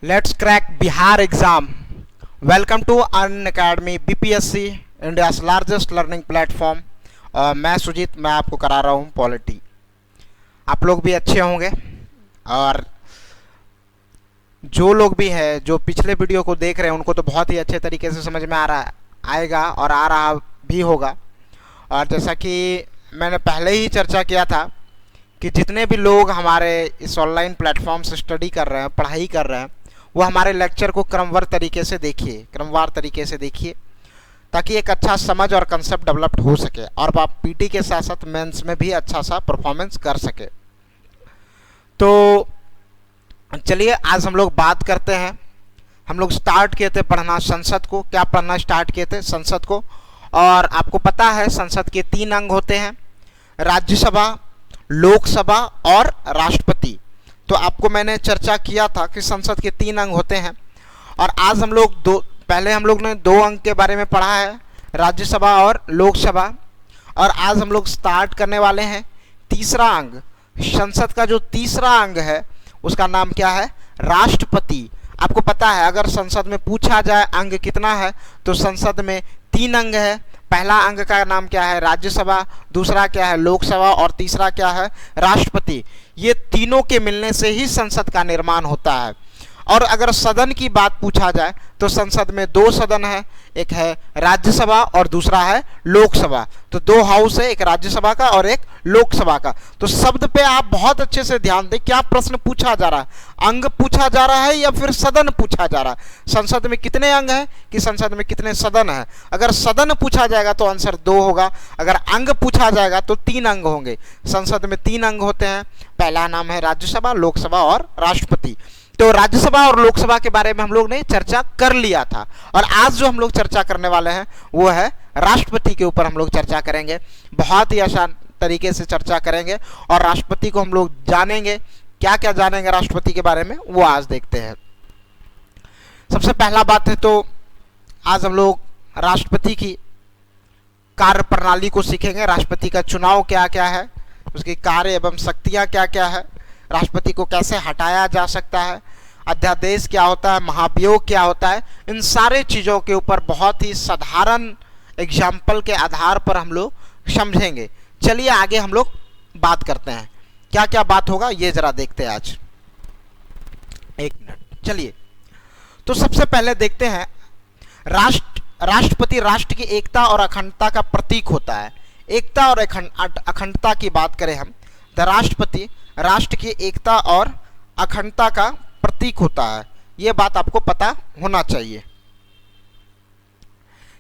Let's crack Bihar exam. Welcome to Unacademy BPSC, India's largest learning platform. और मैं सुजीत, मैं आपको करा रहा हूँ पॉलिटी। आप लोग भी अच्छे होंगे, और जो लोग भी हैं जो पिछले वीडियो को देख रहे हैं उनको तो बहुत ही अच्छे तरीके से समझ में आएगा और आ रहा भी होगा। और जैसा कि मैंने पहले ही चर्चा किया था कि जितने भी लोग हमारे इस ऑनलाइन प्लेटफॉर्म से स्टडी कर रहे हैं, पढ़ाई कर रहे हैं, वो हमारे लेक्चर को क्रमवार तरीके से देखिए ताकि एक अच्छा समझ और कंसेप्ट डेवलप्ड हो सके और आप पीटी के साथ साथ मेंस में भी अच्छा सा परफॉर्मेंस कर सके। तो चलिए आज हम लोग बात करते हैं। हम लोग स्टार्ट किए थे पढ़ना संसद को। क्या पढ़ना स्टार्ट किए थे? संसद को। और आपको पता है संसद के 3 अंग होते हैं, राज्यसभा, लोकसभा और राष्ट्रपति। तो आपको मैंने चर्चा किया था कि संसद के 3 अंग होते हैं। और आज हम लोग पहले हम लोग ने 2 अंग के बारे में पढ़ा है, राज्यसभा और लोकसभा। और आज हम लोग स्टार्ट करने वाले हैं तीसरा अंग। संसद का जो तीसरा अंग है उसका नाम क्या है? राष्ट्रपति। आपको पता है अगर संसद में पूछा जाए अंग कितना है तो संसद में 3 अंग है। पहला अंग का नाम क्या है? राज्यसभा, दूसरा क्या है? लोकसभा, और तीसरा क्या है? राष्ट्रपति। ये तीनों के मिलने से ही संसद का निर्माण होता है। और अगर सदन की बात पूछा जाए तो संसद में 2 सदन है, एक है राज्यसभा और दूसरा है लोकसभा। तो 2 हाउस है, एक राज्यसभा का और एक लोकसभा का। तो शब्द पे आप बहुत अच्छे से ध्यान दें, क्या प्रश्न पूछा जा रहा है? अंग पूछा जा रहा है या फिर सदन पूछा जा रहा है? संसद में कितने अंग हैं कि संसद में कितने सदन है? अगर सदन पूछा जाएगा तो आंसर 2 होगा, अगर अंग पूछा जाएगा तो 3 अंग होंगे। संसद में 3 अंग होते हैं। पहला नाम है राज्यसभा, लोकसभा और राष्ट्रपति। तो राज्यसभा और लोकसभा के बारे में हम लोग ने चर्चा कर लिया था, और आज जो हम लोग चर्चा करने वाले हैं वो है राष्ट्रपति के ऊपर हम लोग चर्चा करेंगे। बहुत ही आसान तरीके से चर्चा करेंगे और राष्ट्रपति को हम लोग जानेंगे। क्या क्या जानेंगे राष्ट्रपति के बारे में वो आज देखते हैं। सबसे पहला बात है तो आज हम लोग राष्ट्रपति की कार्य प्रणाली को सीखेंगे। राष्ट्रपति का चुनाव क्या क्या है, उसकी कार्य एवं शक्तियाँ क्या क्या है, राष्ट्रपति को कैसे हटाया जा सकता है, अध्यादेश क्या होता है, महाभियोग क्या होता है। इन सारे चीज़ों के ऊपर बहुत ही साधारण एग्जाम्पल के आधार पर हम लोग समझेंगे। चलिए आगे हम लोग बात करते हैं। क्या क्या बात होगा ये जरा देखते हैं आज। 1 मिनट, चलिए। तो सबसे पहले देखते हैं राष्ट्रपति राष्ट्र की एकता और अखंडता का प्रतीक होता है। एकता और अखंडता की बात करें हम, तो राष्ट्रपति राष्ट्र की एकता और अखंडता का प्रतीक होता है। यह बात आपको पता होना चाहिए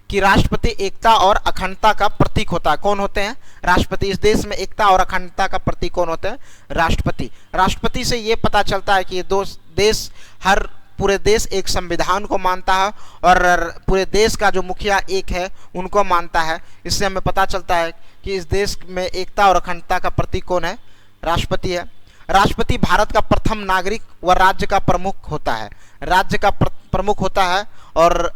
कि राष्ट्रपति एकता और अखंडता का प्रतीक होता है। कौन होते हैं? राष्ट्रपति। इस देश में एकता और अखंडता का प्रतीक कौन होते हैं? राष्ट्रपति। राष्ट्रपति से यह पता चलता है कि ये पूरे देश एक संविधान को मानता है और पूरे देश का जो मुखिया एक है उनको मानता है। इससे हमें पता चलता है कि इस देश में एकता और अखंडता का प्रतीक कौन है? राष्ट्रपति है। राष्ट्रपति भारत का प्रथम नागरिक व राज्य का प्रमुख होता है। राज्य का प्रमुख होता है और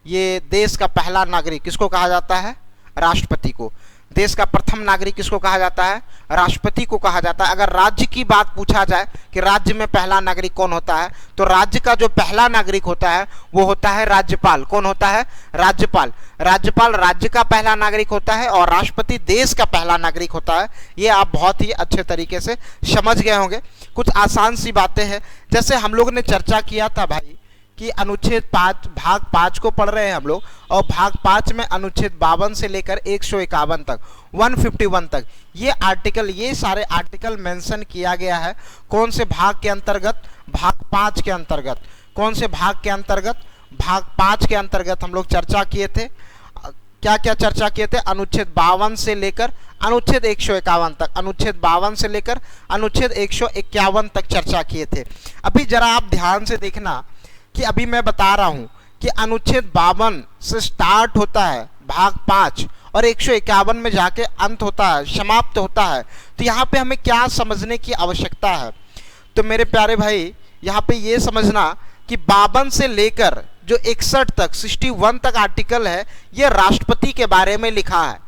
ये देश का पहला नागरिक किसको कहा जाता है? राष्ट्रपति को। देश का प्रथम नागरिक किसको कहा जाता है? राष्ट्रपति को कहा जाता है। अगर राज्य की बात पूछा जाए कि राज्य में पहला नागरिक कौन होता है, तो राज्य का जो पहला नागरिक होता है वो होता है राज्यपाल। कौन होता है? राज्यपाल। राज्यपाल राज्य का पहला नागरिक होता है और राष्ट्रपति देश का पहला नागरिक होता है। ये आप बहुत ही अच्छे तरीके से समझ गए होंगे। कुछ आसान सी बातें हैं, जैसे हम लोग ने चर्चा किया था भाई कि अनुच्छेद 5 भाग 5 को पढ़ रहे हैं हम लोग, और भाग 5 में अनुच्छेद 52 से लेकर 151 तक 151 तक ये सारे आर्टिकल मेंशन किया गया है। कौन से भाग के अंतर्गत? भाग 5 के अंतर्गत। कौन से भाग के अंतर्गत? भाग 5 के अंतर्गत हम लोग चर्चा किए थे। क्या क्या चर्चा किए थे? अनुच्छेद 52 से लेकर अनुच्छेद 151 तक, अनुच्छेद 52 से लेकर अनुच्छेद 151 तक चर्चा किए थे। अभी जरा आप ध्यान से देखना कि अभी मैं बता रहा हूं कि अनुच्छेद 52 से स्टार्ट होता है भाग 5 और 151 में जाके अंत होता है, समाप्त होता है। तो यहाँ पे हमें क्या समझने की आवश्यकता है? तो मेरे प्यारे भाई यहाँ पे ये समझना कि 52 से लेकर जो 61 तक 61 तक आर्टिकल है ये राष्ट्रपति के बारे में लिखा है।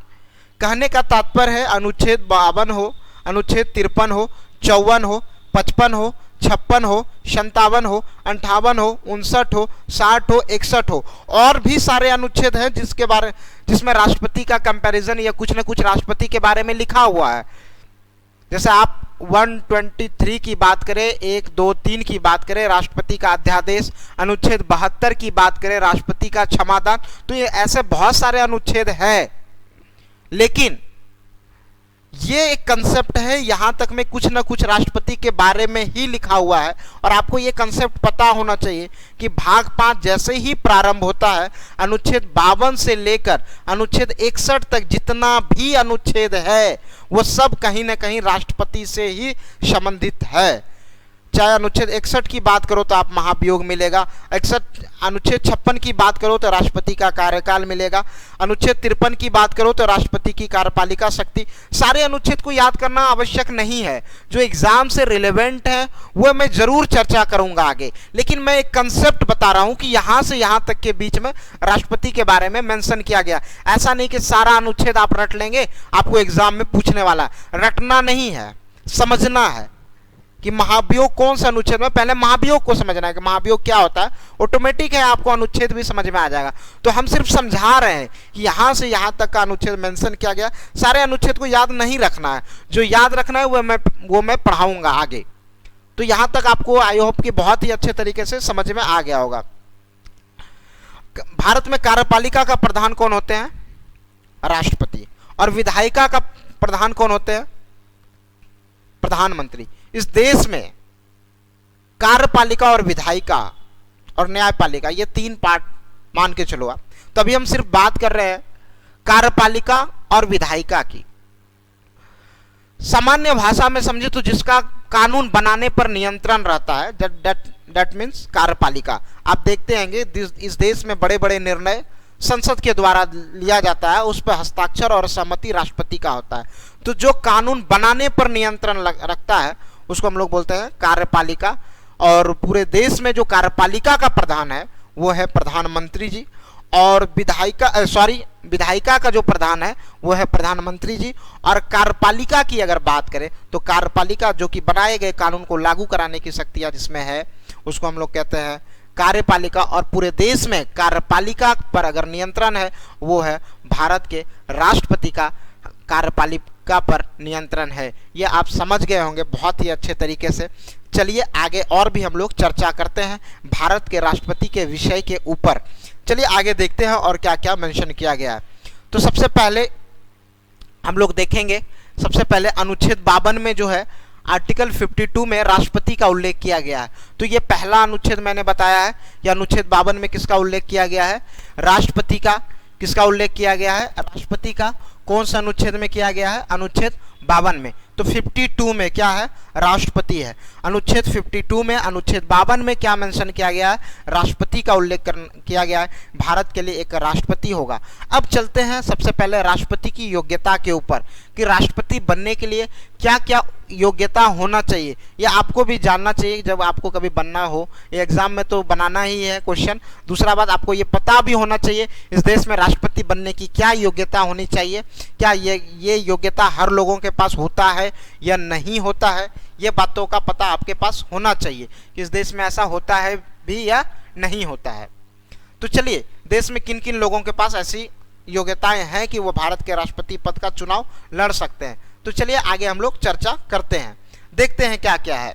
कहने का तात्पर्य है अनुच्छेद 52 हो, अनुच्छेद 53 हो, 54 हो, 55 हो, 56 हो, 57 हो, 58 हो, 59 हो, 60 हो, 61 हो, और भी सारे अनुच्छेद हैं जिसमें राष्ट्रपति का कंपैरिजन या कुछ न कुछ राष्ट्रपति के बारे में लिखा हुआ है। जैसे आप 123 की बात करें, 1, 2, 3 की बात करें, राष्ट्रपति का अध्यादेश, अनुच्छेद 72 की बात करें, राष्ट्रपति का क्षमादान, तो ये ऐसे बहुत सारे अनुच्छेद हैं। लेकिन ये एक कंसेप्ट है, यहां तक में कुछ ना कुछ राष्ट्रपति के बारे में ही लिखा हुआ है, और आपको ये कंसेप्ट पता होना चाहिए कि भाग 5 जैसे ही प्रारंभ होता है, अनुच्छेद 52 से लेकर अनुच्छेद 61 तक जितना भी अनुच्छेद है वो सब कहीं ना कहीं राष्ट्रपति से ही संबंधित है। चाहे अनुच्छेद 61 की बात करो तो आप महाभियोग मिलेगा, 61 अनुच्छेद 56 की बात करो तो राष्ट्रपति का कार्यकाल मिलेगा, अनुच्छेद 53 की बात करो तो राष्ट्रपति की कार्यपालिका शक्ति। सारे अनुच्छेद को याद करना आवश्यक नहीं है, जो एग्जाम से रिलेवेंट है वो मैं जरूर चर्चा करूंगा आगे, लेकिन मैं एक कंसेप्ट बता रहा हूं कि यहां से यहां तक के बीच में राष्ट्रपति के बारे में मेंशन किया गया। ऐसा नहीं कि सारा अनुच्छेद आप रट लेंगे, आपको एग्जाम में पूछने वाला। रटना नहीं है, समझना है कि महाभियोग कौन सा अनुच्छेद में, पहले महाभियोग को समझना है कि महाभियोग क्या होता है। ऑटोमेटिक है आपको अनुच्छेद भी समझ में आ जाएगा। तो हम सिर्फ समझा रहे हैं कि यहां से यहां तक का अनुच्छेद मेंशन किया गया। सारे अनुच्छेद को याद नहीं रखना है, जो याद रखना है वो मैं पढ़ाऊंगा आगे। तो यहां तक आपको आई होप कि बहुत ही अच्छे तरीके से समझ में आ गया होगा। भारत में कार्यपालिका का प्रधान कौन होते हैं? राष्ट्रपति। और विधायिका का प्रधान कौन होते हैं? प्रधानमंत्री। इस देश में कार्यपालिका और विधायिका और न्यायपालिका, ये 3 पार्ट मान के चलो आप। तभी हम सिर्फ बात कर रहे हैं कार्यपालिका और विधायिका की। सामान्य भाषा में समझे तो जिसका कानून बनाने पर नियंत्रण रहता है, दैट मीन्स कार्यपालिका। आप देखते हैं इस देश में बड़े बड़े निर्णय संसद के द्वारा लिया जाता है, उस पर हस्ताक्षर और सहमति राष्ट्रपति का होता है। तो जो कानून बनाने पर नियंत्रण रखता है उसको हम लोग बोलते हैं कार्यपालिका। और पूरे देश में जो कार्यपालिका का प्रधान है वो है प्रधानमंत्री जी, और विधायिका का जो प्रधान है वो है प्रधानमंत्री जी। और कार्यपालिका की अगर बात करें तो कार्यपालिका जो कि बनाए गए कानून को लागू कराने की शक्तियां जिसमें है उसको हम लोग कहते हैं कार्यपालिका। और पूरे देश में कार्यपालिका पर अगर नियंत्रण है वो है भारत के राष्ट्रपति का कार्यपालिका पर नियंत्रण है। ये आप समझ गए होंगे बहुत ही अच्छे तरीके से। चलिए आगे और भी हम लोग चर्चा करते हैं भारत के राष्ट्रपति के विषय के ऊपर। चलिए आगे देखते हैं और क्या क्या मेंशन किया गया है। तो सबसे पहले हम लोग देखेंगे, सबसे पहले अनुच्छेद 52 में जो है आर्टिकल 52 में राष्ट्रपति का उल्लेख किया गया है। तो ये पहला अनुच्छेद मैंने बताया है। यह अनुच्छेद 52 में किसका उल्लेख किया गया है? राष्ट्रपति का। किसका उल्लेख किया गया है? राष्ट्रपति का। कौन सा अनुच्छेद में किया गया है? अनुच्छेद 52 में। तो 52 में क्या है? राष्ट्रपति है। अनुच्छेद 52 में, अनुच्छेद 52 में क्या मेंशन किया गया है? राष्ट्रपति का उल्लेख किया गया है। भारत के लिए एक राष्ट्रपति होगा। अब चलते हैं सबसे पहले राष्ट्रपति की योग्यता के ऊपर कि राष्ट्रपति बनने के लिए क्या क्या योग्यता होना चाहिए। ये आपको भी जानना चाहिए जब आपको कभी बनना हो। ये एग्जाम में तो बनाना ही है क्वेश्चन। दूसरा बात, आपको ये पता भी होना चाहिए इस देश में राष्ट्रपति बनने की क्या योग्यता होनी चाहिए। क्या ये योग्यता हर लोगों के पास होता है या नहीं होता है? ये बातों का पता आपके पास होना चाहिए कि इस देश में ऐसा होता है भी या नहीं होता है। तो चलिए, देश में किन किन लोगों के पास ऐसी योग्यताएं हैं कि वो भारत के राष्ट्रपति पद का चुनाव लड़ सकते हैं। तो चलिए आगे हम लोग चर्चा करते हैं, देखते हैं क्या क्या है।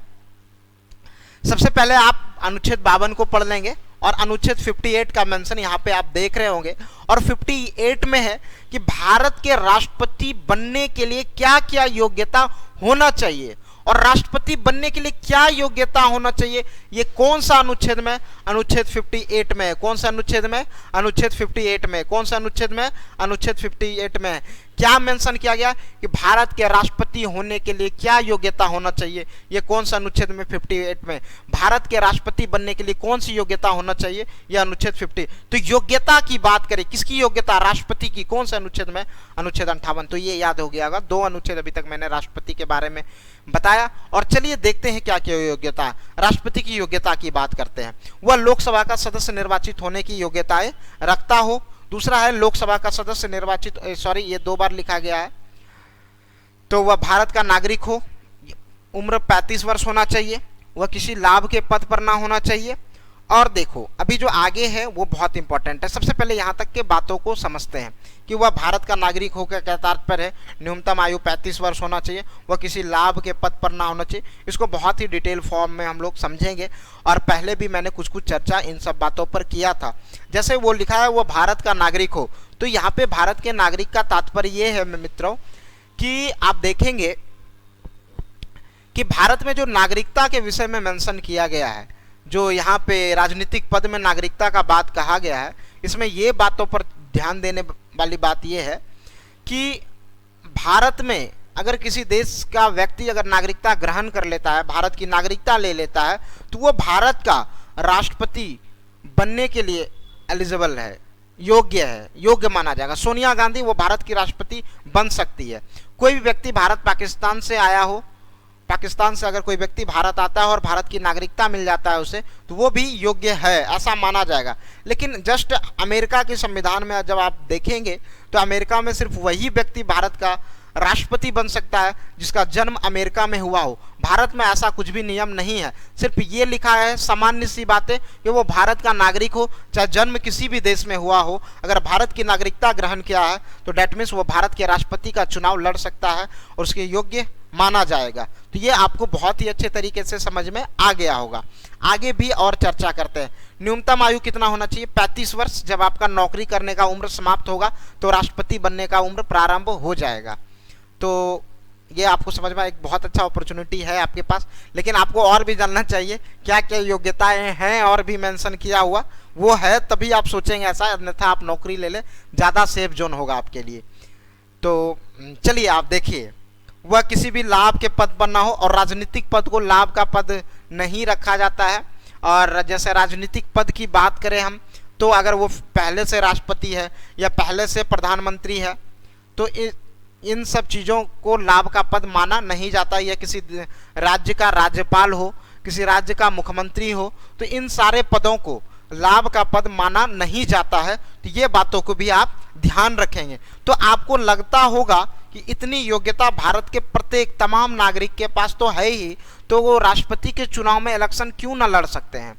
सबसे पहले आप अनुच्छेद 52 को पढ़ लेंगे और अनुच्छेद 58 का मेंशन यहाँ पे आप देख रहे होंगे। और 58 में है कि भारत के राष्ट्रपति बनने के लिए क्या क्या योग्यता होना चाहिए। और राष्ट्रपति बनने के लिए क्या योग्यता होना चाहिए, ये कौन सा अनुच्छेद में? अनुच्छेद 58 में। कौन सा अनुच्छेद में? अनुच्छेद 58 में। कौन सा अनुच्छेद में? अनुच्छेद 58 में। क्या मेंशन किया गया कि भारत के राष्ट्रपति होने के लिए क्या योग्यता होना चाहिए? ये कौन सा अनुच्छेद में? 58 में। भारत के राष्ट्रपति बनने के लिए कौन सी योग्यता होना चाहिए? यह अनुच्छेद 50। तो योग्यता की बात करें, किसकी योग्यता? राष्ट्रपति की। कौन सा अनुच्छेद में? अनुच्छेद 58। तो ये याद हो गया होगा। 2 अनुच्छेद अभी तक मैंने राष्ट्रपति के बारे में बताया। और चलिए देखते हैं क्या क्या योग्यता है। राष्ट्रपति की योग्यता की बात करते हैं। वह लोकसभा का सदस्य निर्वाचित होने की योग्यताएं रखता हो। दूसरा है लोकसभा का सदस्य निर्वाचित, ये 2 बार लिखा गया है। तो वह भारत का नागरिक हो, उम्र 35 वर्ष होना चाहिए, वह किसी लाभ के पद पर ना होना चाहिए। और देखो अभी जो आगे है वो बहुत इंपॉर्टेंट है। सबसे पहले यहाँ तक के बातों को समझते हैं कि वह भारत का नागरिक होकर क्या तात्पर्य है, न्यूनतम आयु 35 वर्ष होना चाहिए, वह किसी लाभ के पद पर ना होना चाहिए। इसको बहुत ही डिटेल फॉर्म में हम लोग समझेंगे और पहले भी मैंने कुछ कुछ चर्चा इन सब बातों पर किया था। जैसे वो लिखा है वह भारत का नागरिक हो, तो यहाँ पे भारत के नागरिक का तात्पर्य ये है मित्रों कि आप देखेंगे कि भारत में जो नागरिकता के विषय में मेंशन किया गया है, जो यहाँ पे राजनीतिक पद में नागरिकता का बात कहा गया है, इसमें ये बातों पर ध्यान देने वाली बात ये है कि भारत में अगर किसी देश का व्यक्ति अगर नागरिकता ग्रहण कर लेता है, भारत की नागरिकता ले लेता है, तो वो भारत का राष्ट्रपति बनने के लिए एलिजिबल है, योग्य है, योग्य माना जाएगा। सोनिया गांधी वो भारत की राष्ट्रपति बन सकती है। कोई भी व्यक्ति भारत पाकिस्तान से आया हो, पाकिस्तान से अगर कोई व्यक्ति भारत आता है और भारत की नागरिकता मिल जाता है उसे, तो वो भी योग्य है ऐसा माना जाएगा। लेकिन जस्ट अमेरिका के संविधान में जब आप देखेंगे तो अमेरिका में सिर्फ वही व्यक्ति भारत का राष्ट्रपति बन सकता है जिसका जन्म अमेरिका में हुआ हो। भारत में ऐसा कुछ भी नियम नहीं है। सिर्फ ये लिखा है सामान्य सी बातें कि वो भारत का नागरिक हो, चाहे जन्म किसी भी देश में हुआ हो, अगर भारत की नागरिकता ग्रहण किया है तो डेट मीन्स वो भारत के राष्ट्रपति का चुनाव लड़ सकता है और उसके योग्य माना जाएगा। तो ये आपको बहुत ही अच्छे तरीके से समझ में आ गया होगा। आगे भी और चर्चा करते हैं। न्यूनतम आयु कितना होना चाहिए? 35 वर्ष। जब आपका नौकरी करने का उम्र समाप्त होगा तो राष्ट्रपति बनने का उम्र प्रारंभ हो जाएगा। तो ये आपको समझ में एक बहुत अच्छा अपॉर्चुनिटी है आपके पास। लेकिन आपको और भी जानना चाहिए क्या क्या योग्यताएं हैं, और भी मेंशन किया हुआ वो है, तभी आप सोचेंगे ऐसा, अन्यथा आप नौकरी ले ले, ज़्यादा सेफ जोन होगा आपके लिए। तो चलिए आप देखिए, वह किसी भी लाभ के पद पर ना हो, और राजनीतिक पद को लाभ का पद नहीं रखा जाता है। और जैसे राजनीतिक पद की बात करें हम, तो अगर वो पहले से राष्ट्रपति है या पहले से प्रधानमंत्री है तो इन सब चीज़ों को लाभ का पद माना नहीं जाता। या किसी राज्य का राज्यपाल हो, किसी राज्य का मुख्यमंत्री हो, तो इन सारे पदों को लाभ का पद माना नहीं जाता है। तो ये बातों को भी आप ध्यान रखेंगे। तो आपको लगता होगा कि इतनी योग्यता भारत के प्रत्येक तमाम नागरिक के पास तो है ही, तो वो राष्ट्रपति के चुनाव में इलेक्शन क्यों ना लड़ सकते हैं?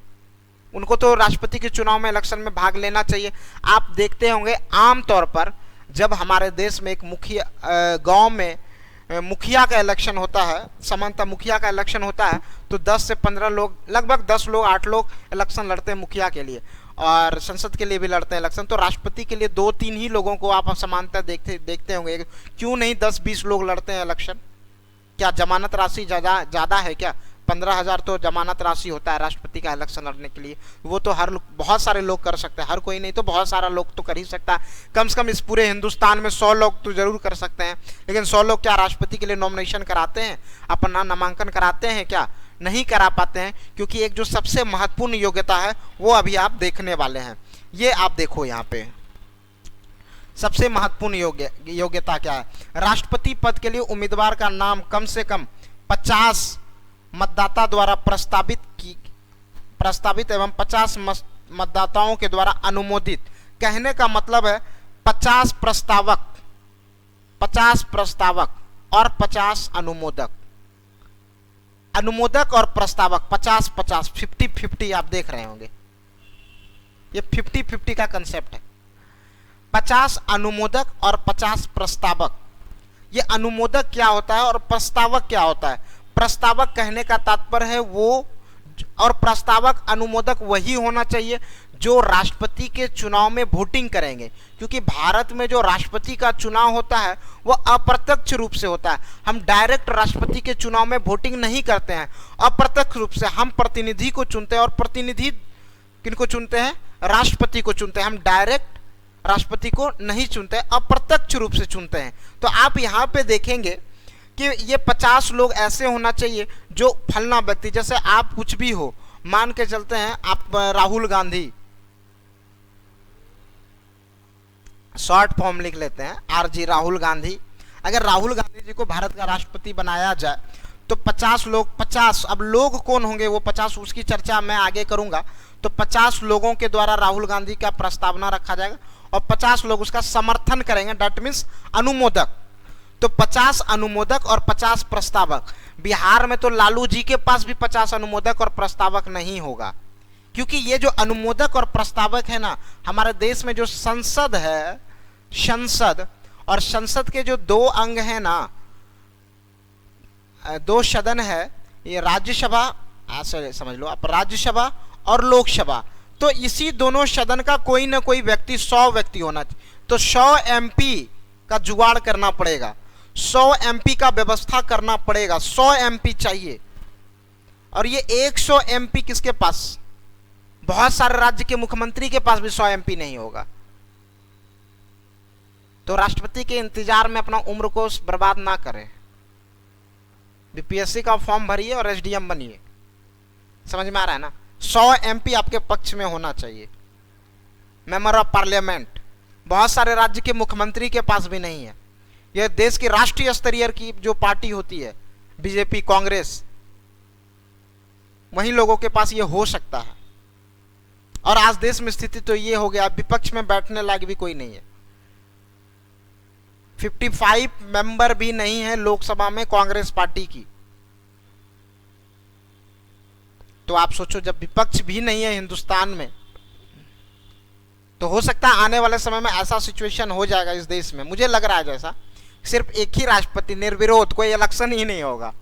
उनको तो राष्ट्रपति के चुनाव में इलेक्शन में भाग लेना चाहिए। आप देखते होंगे आमतौर पर जब हमारे देश में एक मुखिया गांव में मुखिया का इलेक्शन होता है, सामान्यतः मुखिया का इलेक्शन होता है, तो 10 से 15 लोग, लगभग 10 लोग 8 लोग इलेक्शन लड़ते हैं मुखिया के लिए, और संसद के लिए भी लड़ते हैं इलेक्शन। तो राष्ट्रपति के लिए 2-3 ही लोगों को आप समानता देखते होंगे। क्यों नहीं 10-20 लोग लड़ते हैं इलेक्शन? क्या जमानत राशि ज़्यादा है क्या? 15,000 तो जमानत राशि होता है राष्ट्रपति का इलेक्शन लड़ने के लिए। वो तो बहुत सारे लोग कर सकते हैं, हर कोई नहीं तो बहुत सारा लोग तो कर ही सकता है। कम से कम इस पूरे हिंदुस्तान में 100 लोग तो जरूर कर सकते हैं। लेकिन 100 लोग क्या राष्ट्रपति के लिए नॉमिनेशन कराते हैं, अपना नामांकन कराते हैं क्या? नहीं करा पाते हैं, क्योंकि एक जो सबसे महत्वपूर्ण योग्यता है वो अभी आप देखने वाले हैं। ये आप देखो यहाँ पे सबसे महत्वपूर्ण योग्यता क्या है। राष्ट्रपति पद के लिए उम्मीदवार का नाम कम से कम 50 मतदाता द्वारा प्रस्तावित एवं 50 मतदाताओं के द्वारा अनुमोदित। कहने का मतलब है 50 प्रस्तावक और 50 अनुमोदक। अनुमोदक और प्रस्तावक 50-50, 50-50 आप देख रहे होंगे। ये 50-50 का कंसेप्ट है। 50 अनुमोदक और 50 प्रस्तावक। ये अनुमोदक क्या होता है और प्रस्तावक क्या होता है? प्रस्तावक कहने का तात्पर्य है वो, और प्रस्तावक अनुमोदक वही होना चाहिए जो राष्ट्रपति के चुनाव में वोटिंग करेंगे। क्योंकि भारत में जो राष्ट्रपति का चुनाव होता है वो अप्रत्यक्ष रूप से होता है। हम डायरेक्ट राष्ट्रपति के चुनाव में वोटिंग नहीं करते हैं, अप्रत्यक्ष रूप से हम प्रतिनिधि को चुनते हैं। और प्रतिनिधि किनको चुनते हैं? राष्ट्रपति को चुनते हैं। हम डायरेक्ट राष्ट्रपति को नहीं चुनते, अप्रत्यक्ष रूप से चुनते हैं। तो आप यहाँ पे देखेंगे कि ये 50 लोग ऐसे होना चाहिए जो फलना व्यक्ति, जैसे आप कुछ भी हो, मान के चलते हैं आप राहुल गांधी, शॉर्ट फॉर्म लिख लेते हैं आरजी, राहुल गांधी। अगर राहुल गांधी जी को भारत का राष्ट्रपति बनाया जाए तो 50 लोग, 50 अब लोग कौन होंगे वो 50, उसकी चर्चा मैं आगे करूंगा। तो 50 लोगों के द्वारा राहुल गांधी का प्रस्तावना रखा जाएगा और 50 लोग उसका समर्थन करेंगे, डेट मीन्स अनुमोदक। तो 50 अनुमोदक और 50 प्रस्तावक। बिहार में तो लालू जी के पास भी 50 अनुमोदक और प्रस्तावक नहीं होगा, क्योंकि ये जो अनुमोदक और प्रस्तावक है ना, हमारे देश में जो संसद है, संसद और संसद के जो दो अंग है ना, दो सदन है, ये राज्यसभा, ऐसे समझ लो आप, राज्यसभा और लोकसभा। तो इसी दोनों सदन का कोई ना कोई व्यक्ति, 100 व्यक्ति होना चाहिए। तो 100 एमपी का जुगाड़ करना पड़ेगा, 100 एमपी का व्यवस्था करना पड़ेगा, 100 एमपी चाहिए। और ये 100 एमपी किसके पास? बहुत सारे राज्य के मुख्यमंत्री के पास भी 100 एमपी नहीं होगा। तो राष्ट्रपति के इंतजार में अपना उम्र को बर्बाद ना करें, बीपीएससी का फॉर्म भरिए और एसडीएम बनिए। समझ में आ रहा है ना? 100 एमपी आपके पक्ष में होना चाहिए, मेंबर ऑफ पार्लियामेंट। बहुत सारे राज्य के मुख्यमंत्री के पास भी नहीं है। यह देश की राष्ट्रीय स्तरीय की जो पार्टी होती है, बीजेपी, कांग्रेस, वही लोगों के पास ये हो सकता है। और आज देश में स्थिति तो ये हो गया, विपक्ष में बैठने लायक भी कोई नहीं है। 55 मेंबर भी नहीं है लोकसभा में कांग्रेस पार्टी की। तो आप सोचो, जब विपक्ष भी नहीं है हिंदुस्तान में, तो हो सकता है आने वाले समय में ऐसा सिचुएशन हो जाएगा इस देश में, मुझे लग रहा है जैसा, सिर्फ एक ही राष्ट्रपति, निर्विरोध, कोई इलेक्शन ही नहीं होगा।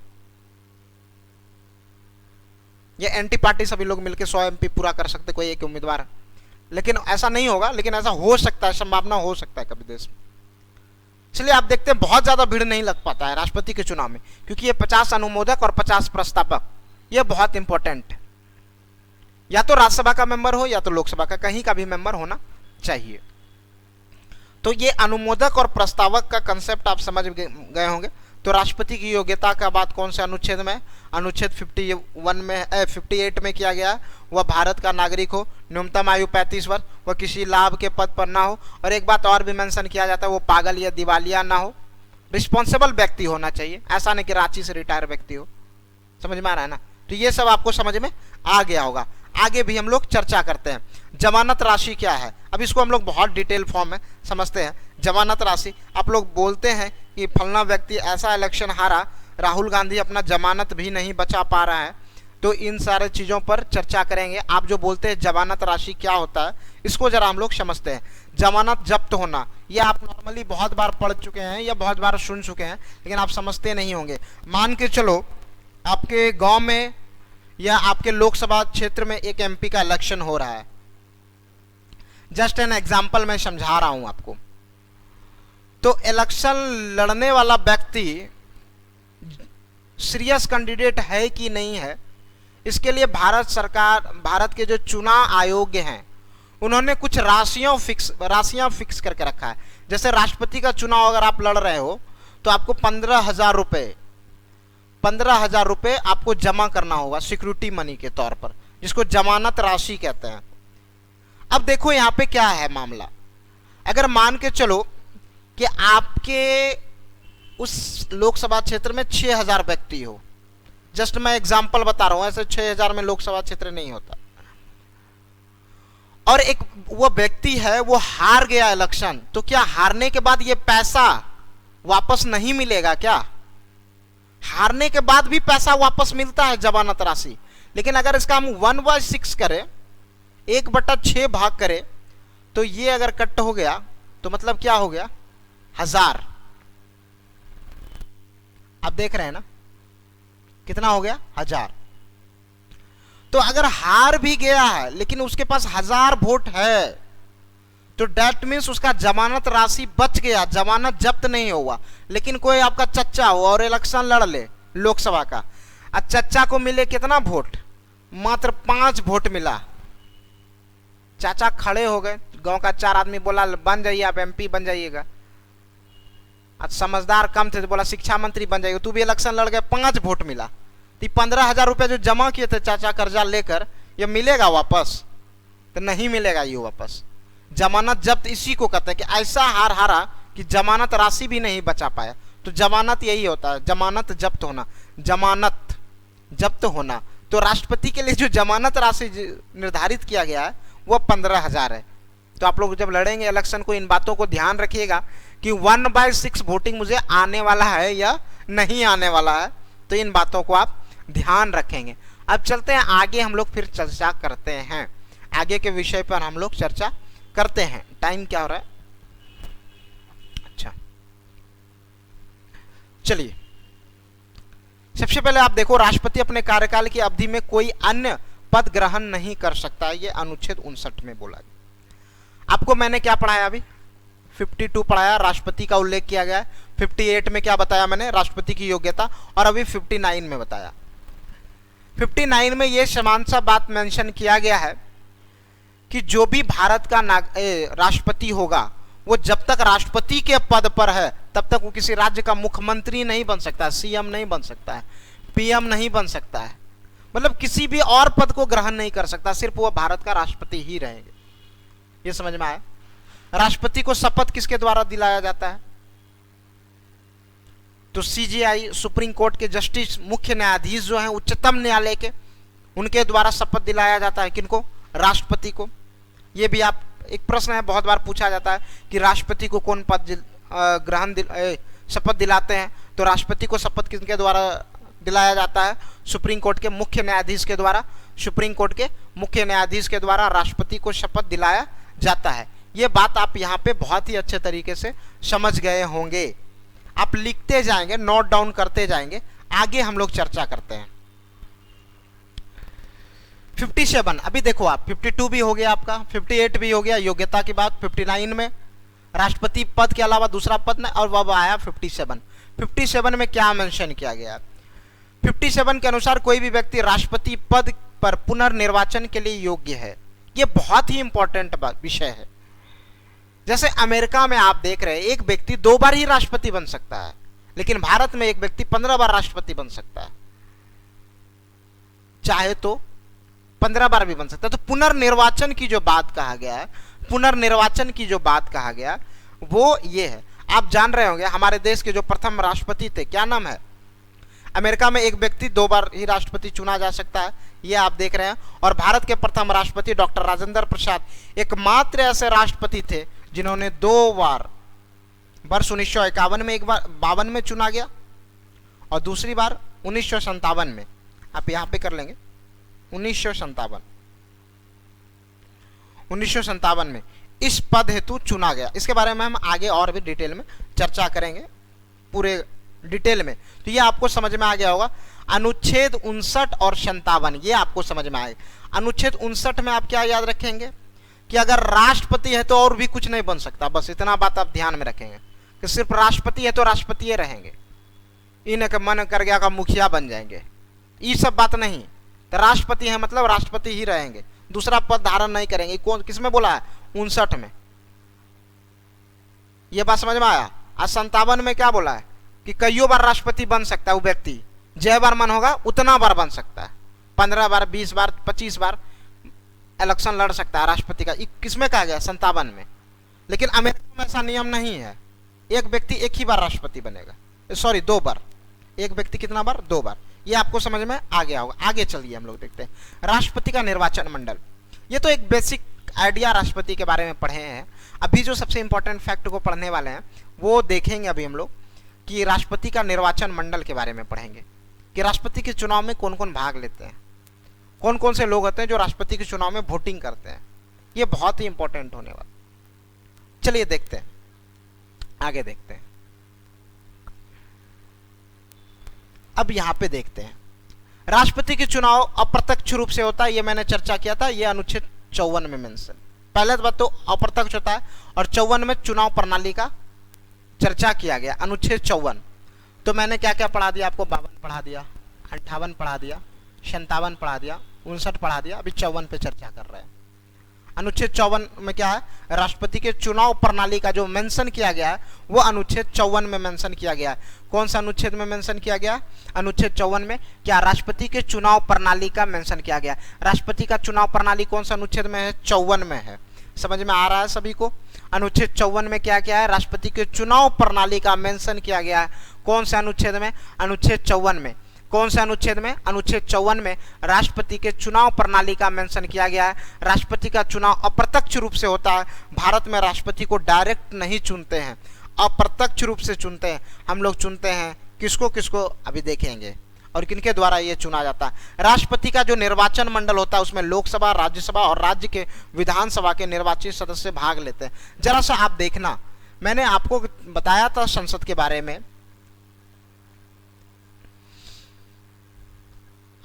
ये एंटी पार्टी सभी लोग मिलकर 100 एमपी पूरा कर सकते, कोई एक उम्मीदवार, लेकिन ऐसा नहीं होगा। लेकिन ऐसा हो सकता है, संभावना हो सकता है कभी देश में। इसलिए आप देखते हैं बहुत ज्यादा भीड़ नहीं लग पाता है राष्ट्रपति के चुनाव में, क्योंकि ये 50 अनुमोदक और 50 प्रस्तावक, ये बहुत इंपॉर्टेंट है। या तो राज्यसभा का मेंबर हो या तो लोकसभा का, कहीं का भी मेंबर होना चाहिए। तो ये अनुमोदक और प्रस्तावक का कंसेप्ट आप समझ गए होंगे। तो राष्ट्रपति की योग्यता का बात कौन से अनुच्छेद में? अनुच्छेद 51 में, 58 में किया गया। वह भारत का नागरिक हो, न्यूनतम आयु 35 वर्ष, वह किसी लाभ के पद पर ना हो, और एक बात और भी मेंशन किया जाता है, वो पागल या दिवालिया ना हो, रिस्पॉन्सिबल व्यक्ति होना चाहिए, ऐसा नहीं कि रांची से रिटायर व्यक्ति हो। समझ में आ रहा है ना? तो ये सब आपको समझ में आ गया होगा। आगे भी हम लोग चर्चा करते हैं। जमानत राशि क्या है, अब इसको हम लोग बहुत डिटेल फॉर्म में समझते हैं। जमानत राशि, आप लोग बोलते हैं कि फलना व्यक्ति ऐसा इलेक्शन हारा, राहुल गांधी अपना जमानत भी नहीं बचा पा रहा है, तो इन सारे चीज़ों पर चर्चा करेंगे। आप जो बोलते हैं जमानत राशि क्या होता है, इसको जरा हम लोग समझते हैं। जमानत जब्त होना, ये आप नॉर्मली बहुत बार पढ़ चुके हैं या बहुत बार सुन चुके हैं, लेकिन आप समझते नहीं होंगे। मान के चलो आपके गांव में या आपके लोकसभा क्षेत्र में एक एमपी का इलेक्शन हो रहा है। जस्ट एन एग्जाम्पल मैं समझा रहा हूं आपको। तो इलेक्शन लड़ने वाला व्यक्ति सीरियस कैंडिडेट है कि नहीं है, इसके लिए भारत सरकार, भारत के जो चुनाव आयोग हैं, उन्होंने कुछ राशियां फिक्स करके रखा है। जैसे राष्ट्रपति का चुनाव अगर आप लड़ रहे हो तो आपको 15,000 रुपये आपको जमा करना होगा सिक्योरिटी मनी के तौर पर, जिसको जमानत राशि कहते हैं। अब देखो यहाँ पे क्या है मामला। अगर मान के चलो कि आपके उस लोकसभा क्षेत्र में 6,000 व्यक्ति हो, जस्ट मैं एग्जांपल बता रहा हूं, ऐसे 6,000 में लोकसभा क्षेत्र नहीं होता, और एक वो व्यक्ति है वो हार गया इलेक्शन, तो क्या हारने के बाद ये पैसा वापस नहीं मिलेगा क्या? हारने के बाद भी पैसा वापस मिलता है, जमानत राशि। लेकिन अगर इसका हम 1/6 करें, 1/6 भाग करें, तो ये अगर कट हो गया तो मतलब क्या हो गया? 1000। आप देख रहे हैं ना कितना हो गया? 1000। तो अगर हार भी गया है लेकिन उसके पास 1000 वोट है, तो डेट मीन्स उसका जमानत राशि बच गया, जमानत जब्त नहीं हुआ। लेकिन कोई आपका चच्चा हो और इलेक्शन लड़ ले लोकसभा का, और चच्चा को मिले कितना वोट? मात्र 5 वोट मिला। चाचा खड़े हो गए, गांव का 4 आदमी बोला बन जाइए, आप एमपी बन जाइएगा। आज समझदार कम थे तो बोला शिक्षा मंत्री बन जाइएगा। तू भी इलेक्शन लड़ गया, 5 वोट मिला, तो 15,000 रुपये जो जमा किए थे चाचा कर्जा लेकर, ये मिलेगा वापस? तो नहीं मिलेगा ये वापस। जमानत जब्त इसी को कहते हैं कि ऐसा हार हारा कि जमानत राशि भी नहीं बचा पाया। तो जमानत यही होता है, जमानत जब्त होना, जमानत जब्त होना। तो राष्ट्रपति के लिए जो जमानत राशि निर्धारित किया गया है वो 15,000 है। तो आप लोग जब लड़ेंगे इलेक्शन को इन बातों को ध्यान रखिएगा कि 1/6 वोटिंग मुझे आने वाला है या नहीं आने वाला है। तो इन बातों को आप ध्यान रखेंगे। अब चलते हैं आगे, हम लोग फिर चर्चा करते हैं, आगे के विषय पर हम लोग चर्चा करते हैं। टाइम क्या हो रहा है? अच्छा, चलिए सबसे पहले आप देखो, राष्ट्रपति अपने कार्यकाल की अवधि में कोई अन्य पद ग्रहण नहीं कर सकता है, ये अनुच्छेद 59 में बोला गया। आपको मैंने क्या पढ़ाया अभी? 52 पढ़ाया, राष्ट्रपति का उल्लेख किया गया है। 58 में क्या बताया मैंने? राष्ट्रपति की योग्यता। और अभी 59 में बताया। 59 में ये समान सा बात मेंशन किया गया है कि जो भी भारत का राष्ट्रपति होगा, वो जब तक राष्ट्रपति के पद पर है तब तक वो किसी राज्य का मुख्यमंत्री नहीं बन सकता, सीएम नहीं बन सकता है, पीएम नहीं बन सकता है, मतलब किसी भी और पद को ग्रहण नहीं कर सकता, सिर्फ वो भारत का राष्ट्रपति ही रहेंगे। ये समझ में आया? राष्ट्रपति को शपथ किसके द्वारा दिलाया जाता है? तो सीजीआई, सुप्रीम कोर्ट के जस्टिस, मुख्य न्यायाधीश जो हैं उच्चतम न्यायालय के, उनके द्वारा शपथ दिलाया जाता है। किनको? राष्ट्रपति को। ये भी आप एक प्रश्न है, बहुत बार पूछा जाता है कि राष्ट्रपति को कौन पद शपथ दिलाते हैं? तो राष्ट्रपति को शपथ किसके द्वारा दिलाया जाता है? सुप्रीम कोर्ट के मुख्य न्यायाधीश के द्वारा। सुप्रीम कोर्ट के मुख्य न्यायाधीश के द्वारा राष्ट्रपति को शपथ दिलाया जाता है। ये बात आप यहाँ पे बहुत ही अच्छे तरीके से समझ गए होंगे। आप लिखते जाएंगे, नोट डाउन करते जाएंगे, आगे हम लोग चर्चा करते हैं। 57 अभी देखो आप, 52 भी हो गया आपका, 58 भी हो गया, योग्यता की बात। 59 में राष्ट्रपति पद के अलावा दूसरा पद नहीं, और वह आया 57। 57 में क्या मेंशन किया गया? 57 के अनुसार कोई भी व्यक्ति राष्ट्रपति पद पर पुनर्निर्वाचन के लिए योग्य है। यह बहुत ही इंपॉर्टेंट विषय है। जैसे अमेरिका में आप देख रहे हैं, एक व्यक्ति 2 बार ही राष्ट्रपति बन सकता है, लेकिन भारत में एक व्यक्ति 15 बार राष्ट्रपति बन सकता है, चाहे तो 15 बार भी बन सकता है। तो पुनर्निर्वाचन की जो बात कहा गया है, पुनर्निर्वाचन की जो बात कहा गया वो ये है। आप जान रहे होंगे हमारे देश के जो प्रथम राष्ट्रपति थे, क्या नाम है? अमेरिका में एक व्यक्ति 2 बार ही राष्ट्रपति चुना जा सकता है, ये आप देख रहे हैं। और भारत के प्रथम राष्ट्रपति डॉक्टर राजेंद्र प्रसाद एकमात्र ऐसे राष्ट्रपति थे जिन्होंने 2 बार, वर्ष 1951 में, एक बार 52 में चुना गया और दूसरी बार 1957 में। आप यहां पे कर लेंगे 1957 में इस पद हेतु चुना गया। इसके बारे में हम आगे और भी डिटेल में चर्चा करेंगे, पूरे डिटेल में। तो ये आपको समझ में आ गया होगा। अनुच्छेद 59 और 57 ये आपको समझ में आएगा। अनुच्छेद 59 में आप क्या याद रखेंगे कि अगर राष्ट्रपति है तो और भी कुछ नहीं बन सकता, बस इतना बात आप ध्यान में रखेंगे कि सिर्फ राष्ट्रपति है तो राष्ट्रपति ही रहेंगे, इनका मन कर गया का मुखिया बन जाएंगे, ये सब बात नहीं। तो राष्ट्रपति है मतलब राष्ट्रपति ही रहेंगे, दूसरा पद धारण नहीं करेंगे। कौन, किसमें बोला है? 59 में। यह बात समझ में आया? आज 57 में क्या बोला है कि कईयों बार राष्ट्रपति बन सकता है वो व्यक्ति, जय बार मन होगा उतना बार बन सकता है, 15 बार, 20 बार, 25 बार इलेक्शन लड़ सकता है राष्ट्रपति का। किसमें कहा गया? 57 में। लेकिन अमेरिका में ऐसा नियम नहीं है, एक व्यक्ति एक ही बार राष्ट्रपति बनेगा, सॉरी 2 बार। एक व्यक्ति कितना बार? 2 बार। ये आपको समझ में आ गया होगा। आगे चलिए हम लोग देखते हैं राष्ट्रपति का निर्वाचन मंडल। ये तो एक बेसिक आइडिया राष्ट्रपति के बारे में पढ़े हैं। अभी जो सबसे इंपॉर्टेंट फैक्ट को पढ़ने वाले हैं वो देखेंगे अभी हम लोग कि राष्ट्रपति का निर्वाचन मंडल के बारे में पढ़ेंगे कि राष्ट्रपति के चुनाव में कौन कौन भाग लेते हैं, कौन कौन से लोग होते हैं जो राष्ट्रपति के चुनाव में वोटिंग करते हैं। ये बहुत ही इंपॉर्टेंट होने वाला। चलिए देखते हैं, आगे देखते हैं। अब यहां पे देखते हैं राष्ट्रपति के चुनाव अप्रत्यक्ष रूप से होता है, ये मैंने चर्चा किया था, ये अनुच्छेद 54 में मेंशन। पहले बात तो अप्रत्यक्ष होता है और 54 में चुनाव प्रणाली का चर्चा किया गया, अनुच्छेद 54। तो मैंने क्या क्या पढ़ा दिया आपको? 52 पढ़ा दिया, 58 पढ़ा दिया, 57 पढ़ा दिया, 59 पढ़ा दिया, अभी 54 पे चर्चा कर रहे हैं। अनुच्छेद 54 में क्या है? राष्ट्रपति के चुनाव प्रणाली का जो मेंशन किया गया है वो अनुच्छेद 54 में मेंशन किया गया है। कौन सा अनुच्छेद में मेंशन किया गया? अनुच्छेद 54 में क्या राष्ट्रपति के चुनाव प्रणाली का मेंशन किया गया। राष्ट्रपति का चुनाव प्रणाली कौन सा अनुच्छेद में है? 54 में है। समझ में आ रहा है सभी को? अनुच्छेद 54 में क्या क्या है? राष्ट्रपति के चुनाव प्रणाली का मेंशन किया गया है। कौन सा अनुच्छेद में? अनुच्छेद 54 में। कौन से अनुच्छेद में? अनुच्छेद 54 में राष्ट्रपति के चुनाव प्रणाली का मेंशन किया गया है। राष्ट्रपति का चुनाव अप्रत्यक्ष रूप से होता है। भारत में राष्ट्रपति को डायरेक्ट नहीं चुनते हैं, अप्रत्यक्ष रूप से चुनते हैं। हम लोग चुनते हैं किसको किसको अभी देखेंगे, और किनके द्वारा ये चुना जाता है। राष्ट्रपति का जो निर्वाचन मंडल होता है उसमें लोकसभा, राज्यसभा और राज्य के विधानसभा के निर्वाचित सदस्य भाग लेते हैं। जरा सा आप देखना, मैंने आपको बताया था संसद के बारे में,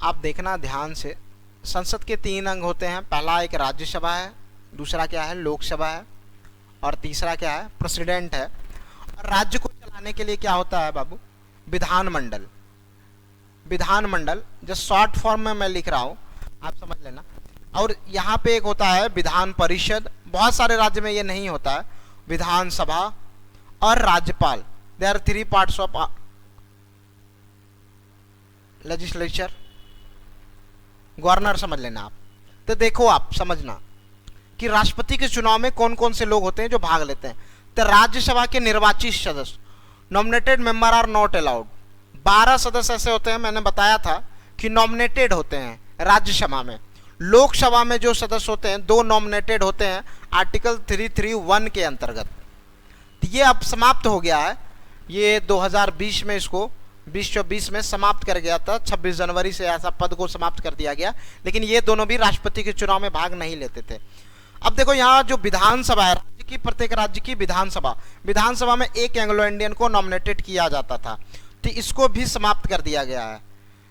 आप देखना ध्यान से। संसद के 3 अंग होते हैं। पहला एक राज्यसभा है, दूसरा क्या है लोकसभा है, और तीसरा क्या है प्रेसिडेंट है। और राज्य को चलाने के लिए क्या होता है बाबू, विधानमंडल। विधानमंडल जो शॉर्ट फॉर्म में मैं लिख रहा हूं, आप समझ लेना। और यहाँ पे एक होता है विधान परिषद, बहुत सारे राज्य में ये नहीं होता है। विधानसभा और राज्यपाल, they are 3 parts of legislature. Governor समझ लेना आप। तो देखो आप समझना कि राष्ट्रपति के चुनाव में कौन कौन से लोग होते हैं जो भाग लेते हैं। तो राज्यसभा के निर्वाचित सदस्य, nominated member are not allowed. 12 सदस्य ऐसे होते हैं, मैंने बताया था कि नॉमिनेटेड होते हैं राज्यसभा में। लोकसभा में जो सदस्य होते हैं 2 नॉमिनेटेड होते हैं आर्टिकल 331 के अंतर्गत। तो ये अब समाप्त हो गया है, ये 2020 में इसको 2024 में समाप्त कर गया था। 26 जनवरी से ऐसा पद को समाप्त कर दिया गया, लेकिन ये दोनों भी राष्ट्रपति के चुनाव में भाग नहीं लेते थे। अब देखो यहाँ जो विधानसभा है, राज्य की प्रत्येक राज्य की विधानसभा, विधानसभा में एक एंग्लो इंडियन को नॉमिनेटेड किया जाता था, तो इसको भी समाप्त कर दिया गया है।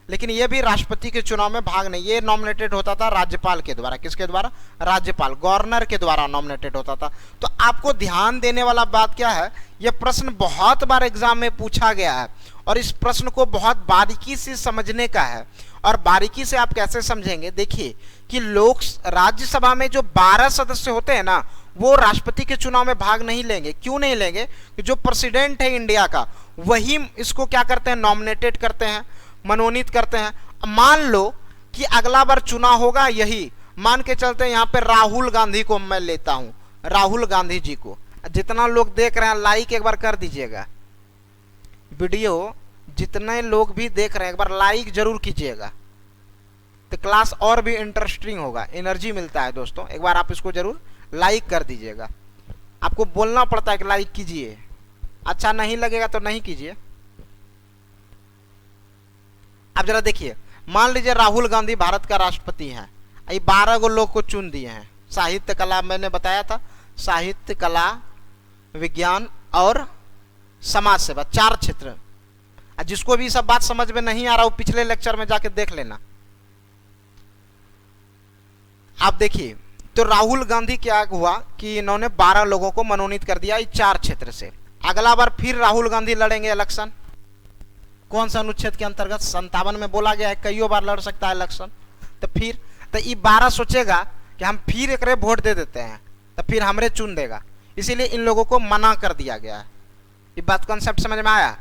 लेकिन ये भी राष्ट्रपति के चुनाव में भाग नहीं, ये नॉमिनेटेड होता था राज्यपाल के द्वारा। किसके द्वारा? राज्यपाल, गवर्नर के द्वारा नॉमिनेटेड होता था। तो आपको ध्यान देने वाला बात क्या है, यह प्रश्न बहुत बार एग्जाम में पूछा गया है और इस प्रश्न को बहुत बारीकी से समझने का है। और बारीकी से आप कैसे समझेंगे, देखिए कि राज्यसभा में जो 12 सदस्य होते हैं ना, वो राष्ट्रपति के चुनाव में भाग नहीं लेंगे। क्यों नहीं लेंगे? कि जो प्रेसिडेंट है इंडिया का, वही इसको क्या करते हैं, नॉमिनेटेड करते हैं, मनोनीत करते हैं। मान लो कि अगला बार चुनाव होगा, यही मान के चलते हैं यहाँ पे राहुल गांधी को मैं लेता हूं, राहुल गांधी जी को। जितना लोग देख रहे हैं लाइक एक बार कर दीजिएगा, वीडियो जितने लोग भी देख रहे हैं एक बार लाइक जरूर कीजिएगा, तो क्लास और भी इंटरेस्टिंग होगा, एनर्जी मिलता है दोस्तों। एक बार आप इसको जरूर लाइक कर दीजिएगा। आपको बोलना पड़ता है कि लाइक कीजिए, अच्छा नहीं लगेगा तो नहीं कीजिए। अब जरा देखिए, मान लीजिए राहुल गांधी भारत का राष्ट्रपति हैं, ये 12 गो लोग को चुन दिए हैं। साहित्य कला मैंने बताया था, साहित्य कला, विज्ञान और समाज सेवा, 4 क्षेत्र। जिसको भी सब बात समझ में नहीं आ रहा वो पिछले लेक्चर में जाके देख लेना। आप देखिए, तो राहुल गांधी क्या हुआ कि इन्होंने 12 लोगों को मनोनीत कर दिया इस 4 क्षेत्र से। अगला बार फिर राहुल गांधी लड़ेंगे इलेक्शन, कौन सा अनुच्छेद के अंतर्गत? 57 में बोला गया है कई बार लड़ सकता है इलेक्शन। तो फिर तो ये 12 सोचेगा कि हम फिर एक वोट दे देते हैं, तो फिर हमरे चुन देगा, इसीलिए इन लोगों को मना कर दिया गया है। ये बात कॉन्सेप्ट समझ में आया?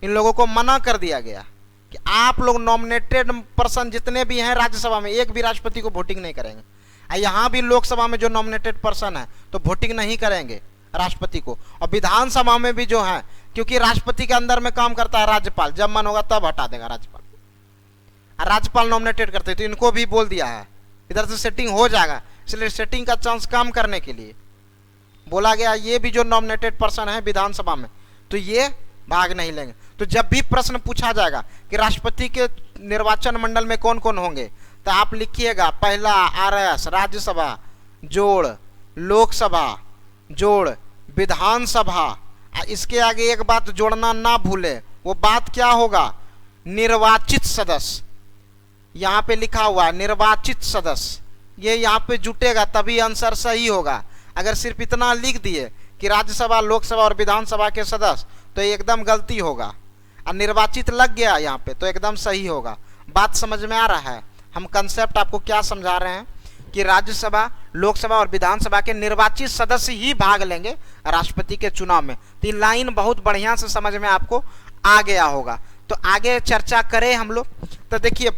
इन लोगों को मना कर दिया गया कि आप लोग नॉमिनेटेड पर्सन जितने भी हैं राज्यसभा में, एक भी राष्ट्रपति को वोटिंग नहीं करेंगे। यहाँ भी लोकसभा में जो नॉमिनेटेड पर्सन है तो वोटिंग नहीं करेंगे राष्ट्रपति को। और विधानसभा में भी जो है, क्योंकि राष्ट्रपति के अंदर में काम करता है राज्यपाल, जब मन होगा तब हटा देगा राज्यपाल। राज्यपाल नॉमिनेटेड करते, तो इनको भी बोल दिया है इधर से सेटिंग हो जाएगा, इसलिए सेटिंग का चांस कम करने के लिए बोला गया ये भी जो नॉमिनेटेड पर्सन है विधानसभा में, तो ये भाग नहीं लेंगे। तो जब भी प्रश्न पूछा जाएगा कि राष्ट्रपति के निर्वाचन मंडल में कौन कौन होंगे, तो आप लिखिएगा पहला RS राज्यसभा जोड़, लोकसभा जोड़, विधानसभा। इसके आगे एक बात जोड़ना ना भूले, वो बात क्या होगा? निर्वाचित सदस्य। यहाँ पे लिखा हुआ निर्वाचित सदस्य, ये यहाँ पे जुटेगा तभी आंसर सही होगा। अगर सिर्फ इतना लिख दिए कि राज्यसभा, लोकसभा और विधानसभा के सदस्य, तो एकदम गलती होगा। और निर्वाचित लग गया यहाँ पे तो एकदम सही होगा। बात समझ में आ रहा है? हम कंसेप्ट आपको क्या समझा रहे हैं कि राज्यसभा, लोकसभा और विधानसभा के निर्वाचित सदस्य ही भाग लेंगे राष्ट्रपति के चुनाव में। तो ये लाइन बहुत बढ़िया से समझ में आपको आ गया होगा। तो आगे चर्चा करें हम लोग। तो देखिए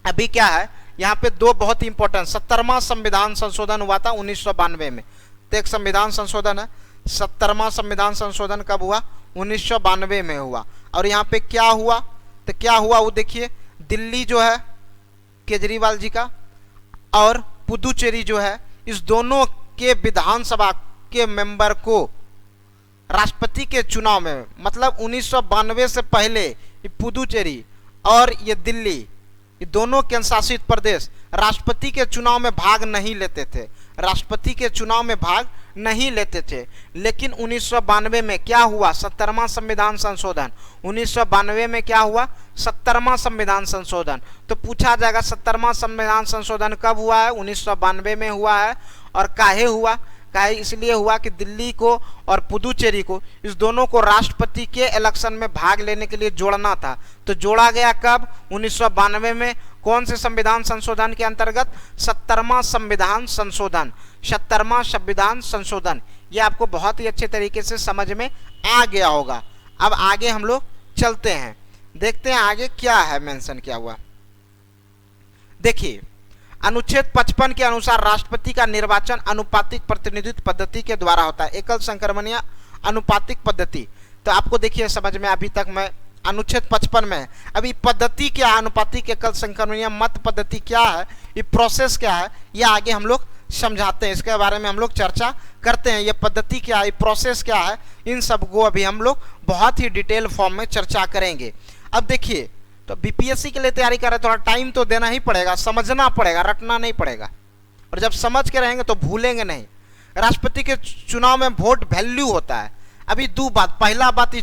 अभी क्या है, यहाँ पे 2 बहुत इंपॉर्टेंट, 70वां संविधान संशोधन हुआ था 1992 में। तो एक संविधान संशोधन है, 70वां संविधान संशोधन कब हुआ? 1992 में हुआ। और यहाँ पे क्या हुआ? तो क्या हुआ वो देखिए, दिल्ली जो है केजरीवाल जी का और पुदुचेरी जो है, इस दोनों के विधानसभा के मेंबर को राष्ट्रपति के चुनाव में, मतलब 1992 से पहले ये पुदुचेरी और ये दिल्ली, ये दोनों केंद्र शासित प्रदेश राष्ट्रपति के चुनाव में भाग नहीं लेते थे, राष्ट्रपति के चुनाव में भाग नहीं लेते थे। लेकिन 1992 में क्या हुआ, 70वां संविधान संशोधन। 1992 में क्या हुआ, 70वां संविधान संशोधन। तो पूछा जाएगा 70वां संविधान संशोधन कब हुआ है, 1992 में हुआ है। और काहे हुआ, काहे इसलिए हुआ कि दिल्ली को और पुदुचेरी को, इस दोनों को राष्ट्रपति के इलेक्शन में भाग लेने के लिए जोड़ना था। तो जोड़ा गया कब, 1992 में। कौन से संविधान संशोधन के अंतर्गत, 70वां संविधान संशोधन, 70वां संविधान संशोधन। ये आपको बहुत ही अच्छे तरीके से समझ में आ गया होगा। अब आगे हम लोग चलते हैं, देखते हैं आगे क्या है मेंशन किया हुआ। देखिए, अनुच्छेद 55 के अनुसार राष्ट्रपति का निर्वाचन अनुपातिक प्रतिनिधित्व पद्धति के द्वारा होता है, एकल संक्रमणीय अनुपातिक पद्धति। तो आपको देखिए समझ में, अभी तक मैं अनुच्छेद 55 में, अभी पद्धति क्या है, अनुपातिक एकल संक्रमणीय मत पद्धति क्या है, ये प्रोसेस क्या है, ये आगे हम लोग समझाते हैं, इसके बारे में हम लोग चर्चा करते हैं। ये पद्धति क्या है, ये प्रोसेस क्या है, इन सबको अभी हम लोग बहुत ही डिटेल फॉर्म में चर्चा करेंगे। अब देखिए, तो बीपीएससी के लिए तैयारी कर रहे हैं, थोड़ा टाइम तो देना ही पड़ेगा, समझना पड़ेगा, रटना नहीं पड़ेगा। और जब समझ के रहेंगे तो भूलेंगे नहीं। राष्ट्रपति के चुनाव में वोट वैल्यू होता है। अभी दो बात, पहला बात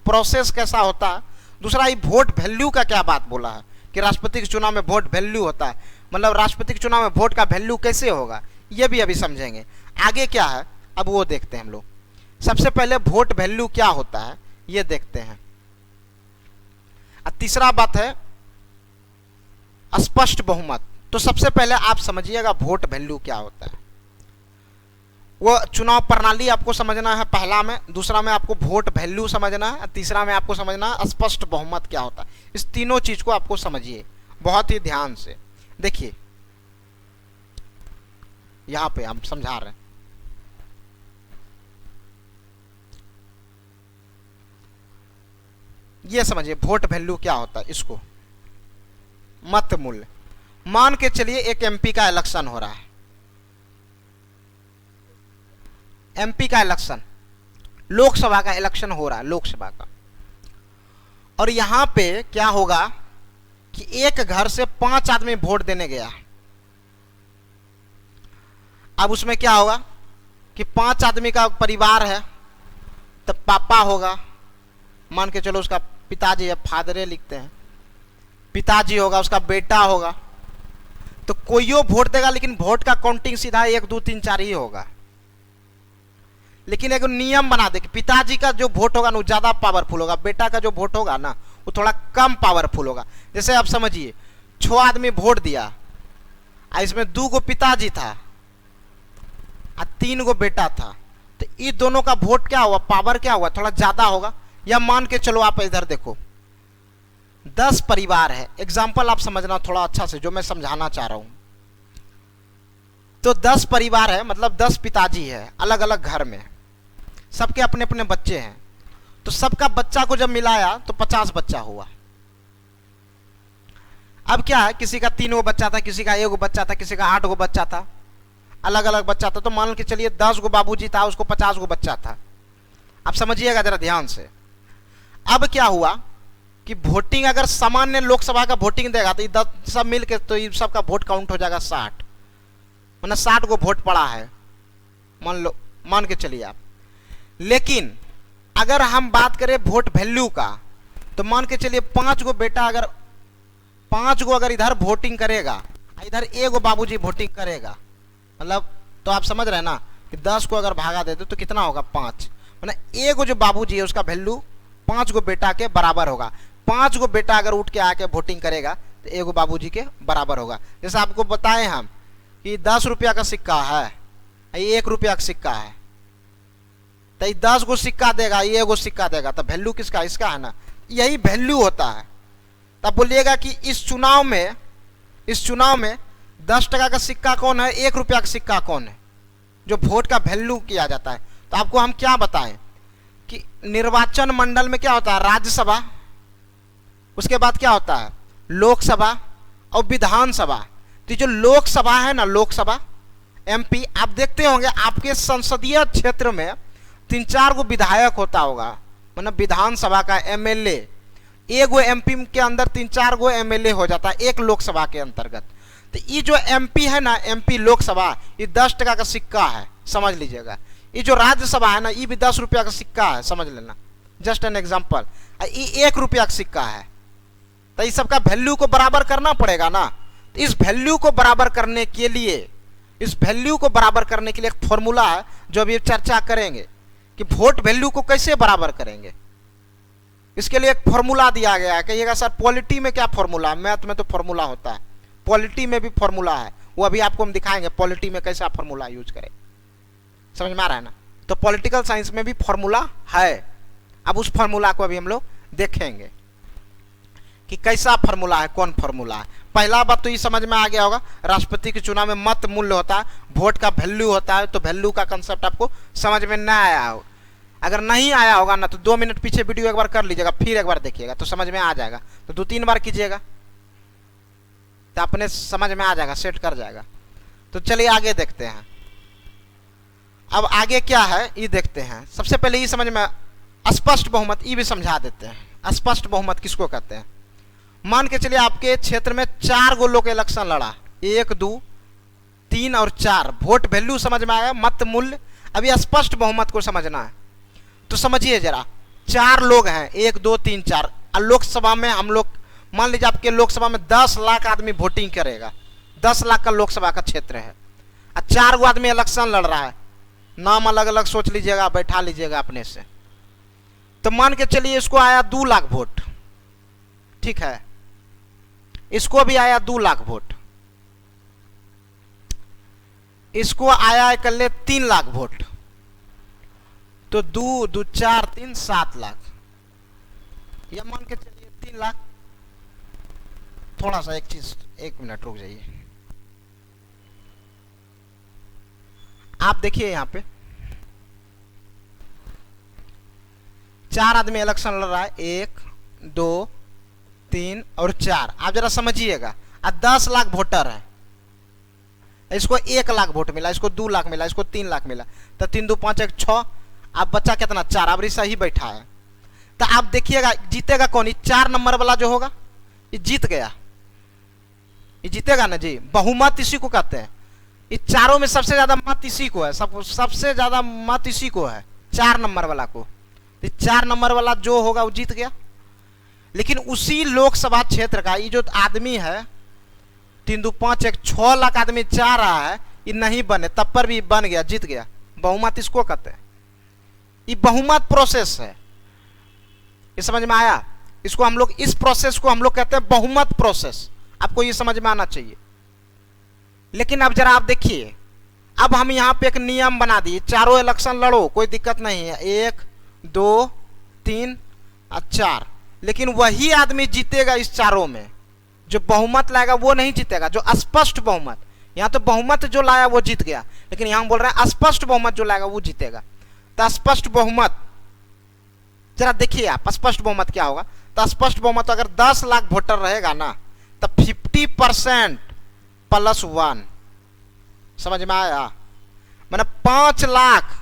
प्रोसेस कैसा होता है, दूसरा ये वोट वैल्यू का क्या बात बोला है कि राष्ट्रपति के चुनाव में वोट वैल्यू होता है, मतलब राष्ट्रपति के चुनाव में वोट का वैल्यू कैसे होगा, ये भी अभी समझेंगे। आगे क्या है अब वो देखते हैं हम लोग। सबसे पहले वोट वैल्यू क्या होता है ये देखते हैं। तीसरा बात है स्पष्ट बहुमत। तो सबसे पहले आप समझिएगा वोट वैल्यू क्या होता है। वो चुनाव प्रणाली आपको समझना है पहला में, दूसरा में आपको वोट वैल्यू समझना है, तीसरा में आपको समझना है स्पष्ट बहुमत क्या होता है। इस तीनों चीज को आपको समझिए बहुत ही ध्यान से। देखिए यहां पे हम समझा रहे हैं, ये समझिए वोट वैल्यू क्या होता है। इसको मत मूल्य, मान के चलिए एक एमपी का इलेक्शन हो रहा है, एमपी का इलेक्शन, लोकसभा का इलेक्शन हो रहा है, लोकसभा का। और यहां पे क्या होगा कि एक घर से 5 आदमी वोट देने गया। अब उसमें क्या होगा कि 5 आदमी का परिवार है, तो पापा होगा, मान के चलो उसका पिताजी है, फादरे लिखते हैं, पिताजी होगा, उसका बेटा होगा। तो कोईयो वोट देगा, लेकिन वोट का काउंटिंग सीधा 1 2 3 4 ही होगा। लेकिन एक नियम बना दे कि पिताजी का जो वोट होगा ना वो ज्यादा पावरफुल होगा, बेटा का जो वोट होगा ना वो थोड़ा कम पावरफुल होगा। जैसे आप समझिए 6 आदमी वोट दिया, इसमें 2 गो पिताजी था और 3 गो बेटा था, तो ये दोनों का वोट क्या हुआ, पावर क्या हुआ, थोड़ा ज्यादा होगा। या मान के चलो आप इधर देखो 10 परिवार है, एग्जाम्पल आप समझना थोड़ा अच्छा से जो मैं समझाना चाह रहा हूं। तो 10 परिवार है, मतलब 10 पिताजी है अलग अलग घर में, सबके अपने अपने बच्चे हैं। तो सबका बच्चा को जब मिलाया तो 50 बच्चा हुआ। अब क्या है, किसी का 3 गो बच्चा था, किसी का 1 गो बच्चा था, किसी का 8 गो बच्चा था, अलग अलग बच्चा था। तो मान के चलिए 10 गो बाबूजी था, उसको 50 गो बच्चा था। अब समझिएगा जरा ध्यान से। अब क्या हुआ कि वोटिंग अगर सामान्य लोकसभा का वोटिंग देगा तो 10 सब मिलके तो ये सबका वोट काउंट हो जाएगा 60, मतलब 60 को वोट पड़ा है, मान के चलिए आप। लेकिन अगर हम बात करें वोट वैल्यू का, तो मान के चलिए 5 गो बेटा, अगर 5 गो अगर इधर वोटिंग करेगा, इधर 1 गो बाबूजी वोटिंग करेगा, मतलब तो आप समझ रहे हैं ना कि 10 को अगर भागा देते तो कितना होगा 5, मतलब 1 गो जो बाबूजी है उसका वैल्यू 5 गो बेटा के बराबर होगा। 5 गो बेटा अगर उठ के आके वोटिंग करेगा तो 1 गो बाबूजी के बराबर होगा। जैसे आपको बताएं हम कि 10 रुपया का सिक्का है, ये 1 रुपया का सिक्का है, तो ये 10 गो सिक्का देगा, ये 1 गो सिक्का देगा, तो वैल्यू किसका, इसका है ना। यही वैल्यू होता है। तब बोलिएगा कि इस चुनाव में 10 टका का सिक्का कौन है, 1 रुपया का सिक्का कौन है, जो वोट का वैल्यू किया जाता है। तो आपको हम क्या बताएं कि निर्वाचन मंडल में क्या होता है, राज्यसभा, उसके बाद क्या होता है लोकसभा और विधानसभा। तो जो लोकसभा है ना, लोकसभा एमपी, आप देखते होंगे आपके संसदीय क्षेत्र में 3-4 गो विधायक होता होगा, मतलब विधानसभा का एमएलए, एक गो एमपी के अंदर 3-4 गो एमएलए हो जाता है एक लोकसभा के अंतर्गत। तो ये जो एमपी है ना, एमपी लोकसभा, ये 10 टका का सिक्का है, समझ लीजिएगा। ये जो राज्यसभा है ना, ये भी 10 रुपया का सिक्का है, समझ लेना, जस्ट एन एग्जाम्पल। ये 1 रुपया का सिक्का है। तो इस सबका वैल्यू को बराबर करना पड़ेगा ना। तो इस वैल्यू को बराबर करने के लिए, इस वैल्यू को बराबर करने के लिए एक फॉर्मूला है जो अभी चर्चा करेंगे कि वोट वैल्यू को कैसे बराबर करेंगे। इसके लिए एक फॉर्मूला दिया गया है। कहिएगा सर पॉलिटी में क्या फॉर्मूला है? मैथ में तो फॉर्मूला होता है, पॉलिटी में भी फॉर्मूला है, वो अभी आपको हम दिखाएंगे पॉलिटी में कैसा फॉर्मूला यूज करें। समझ में आ रहा है ना? तो पॉलिटिकल साइंस में भी फॉर्मूला है। अब उस फॉर्मूला को अभी हम लोग देखेंगे कि कैसा फॉर्मूला है, कौन फॉर्मूला है। पहला बात तो ये समझ में आ गया होगा, राष्ट्रपति के चुनाव में मत मूल्य होता है, वोट का वैल्यू होता है। तो वैल्यू का कंसेप्ट आपको समझ में ना आया हो, अगर नहीं आया होगा ना तो 2 मिनट पीछे वीडियो एक बार कर लीजिएगा, फिर एक बार देखिएगा तो समझ में आ जाएगा। तो 2-3 बार कीजिएगा तो अपने समझ में आ जाएगा, सेट कर जाएगा। तो चलिए आगे देखते हैं। अब आगे क्या है ये देखते हैं। सबसे पहले ये समझ में, स्पष्ट बहुमत, ये भी समझा देते हैं। स्पष्ट बहुमत किसको कहते हैं? मान के चलिए आपके क्षेत्र में 4 गो लोग इलेक्शन लड़ा, 1, 2, 3 और 4। वोट वैल्यू समझ में आया, मत मूल्य। अभी स्पष्ट बहुमत को समझना है। तो समझिए जरा, 4 लोग हैं, 1, 2, 3, 4। और लोकसभा में हम लोग, मान लीजिए आपके लोकसभा में 10 लाख आदमी वोटिंग करेगा, 10 लाख का लोकसभा का क्षेत्र है, और 4 गो आदमी इलेक्शन लड़ रहा है। नाम अलग अलग सोच लीजिएगा, बैठा लीजिएगा अपने से। तो मान के चलिए इसको आया 2 लाख वोट, ठीक है, इसको भी आया 2 लाख वोट, इसको आया कर ले 3 लाख वोट। तो 2, 2, 4, 3, 7 लाख, या मान के चलिए 3 लाख। थोड़ा सा एक चीज, 1 मिनट रुक जाइए। आप देखिए यहाँ पे 4 आदमी इलेक्शन लड़ रहा है, 1, 2, 3 और 4। आप जरा समझिएगा, 10 लाख वोटर है, इसको 1 लाख वोट मिला, इसको 2 लाख मिला, इसको 3 लाख मिला। तो 3, 2, 5, 1, 6। अब बच्चा कितना? 4। अब सही बैठा है। तो आप देखिएगा जीतेगा कौन? ये 4 नंबर वाला जो होगा ये जीत गया, ये जीतेगा ना जी। बहुमत इसी को कहते हैं। ये चारों में सबसे ज्यादा मत इसी को है, सबसे ज्यादा मत इसी को है, 4 नंबर वाला को। 4 नंबर वाला जो होगा वो जीत गया। लेकिन उसी लोकसभा क्षेत्र का ये जो आदमी है, 3, 2, 5, 1, 6 लाख आदमी चाह रहा है, ये नहीं बने, तब पर भी बन गया, जीत गया। बहुमत इसको कहते हैं। ये बहुमत प्रोसेस है, ये समझ में आया? इसको हम लोग, इस प्रोसेस को हम लोग कहते हैं बहुमत प्रोसेस। आपको ये समझ में आना चाहिए। लेकिन अब जरा आप देखिए, अब हम यहाँ पे एक नियम बना दिए, चारों इलेक्शन लड़ो, कोई दिक्कत नहीं है, 1, 2, 3 और 4। लेकिन वही आदमी जीतेगा इस चारों में। जो बहुमत लाएगा वो नहीं जीतेगा, जो अस्पष्ट बहुमत। यहाँ तो बहुमत जो लाया वो जीत गया, लेकिन यहाँ बोल रहे हैं अस्पष्ट बहुमत जो लाएगा वो जीतेगा। तो स्पष्ट बहुमत, जरा देखिए आप, स्पष्ट बहुमत क्या होगा? तो स्पष्ट बहुमत अगर 10 लाख वोटर रहेगा ना, तो 50% +1। समझ में आया? मैंने 5 लाख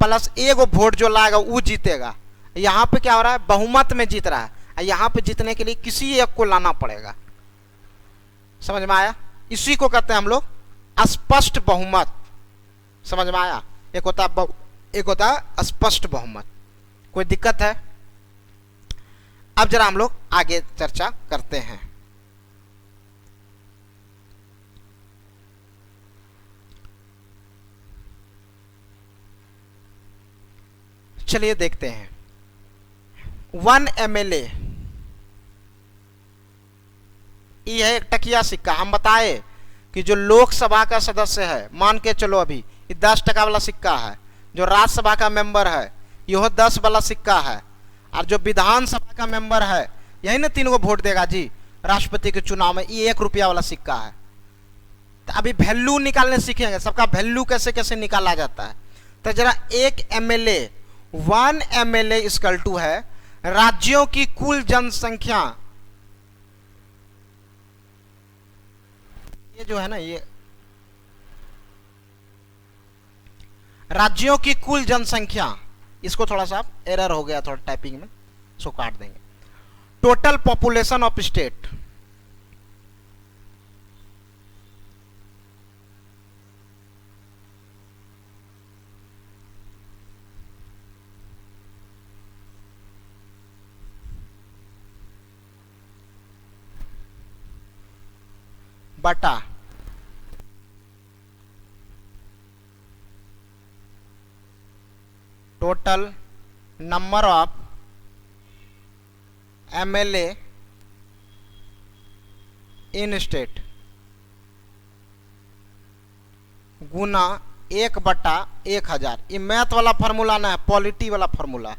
प्लस 1 वोट जो लाएगा वो जीतेगा। यहाँ पे क्या हो रहा है? बहुमत में जीत रहा है। यहाँ पे जीतने के लिए किसी एक को लाना पड़ेगा। समझ में आया? इसी को कहते हैं हम लोग अस्पष्ट बहुमत। समझ में आया? एक होता है स्पष्ट बहुमत। कोई दिक्कत है? अब जरा हम लोग आगे चर्चा करते हैं। चलिए देखते हैं। 1 MLA, ये है एक टकिया सिक्का। हम बताए कि जो लोकसभा का सदस्य है, मान के चलो अभी ये 10 टका वाला सिक्का है। जो राज्यसभा का मेंबर है यह 10 वाला सिक्का है। और जो विधानसभा का मेंबर है यही ना 3 गो वोट देगा जी राष्ट्रपति के चुनाव में, ये 1 रुपया वाला सिक्का है। तो अभी वैल्यू निकालने सीखेंगे, सबका वैल्यू कैसे कैसे निकाला जाता है। तो जरा 1 MLA, 1 MLA इक्वल टू है राज्यों की कुल जनसंख्या। ये जो है ना, ये राज्यों की कुल जनसंख्या, इसको थोड़ा सा एरर हो गया थोड़ा टाइपिंग में, इसको काट देंगे। टोटल पॉपुलेशन ऑफ स्टेट, बटा total number of MLA in state गुना 1/1000। ये मैथ वाला फार्मूला ना है, पॉलिटी वाला फार्मूला।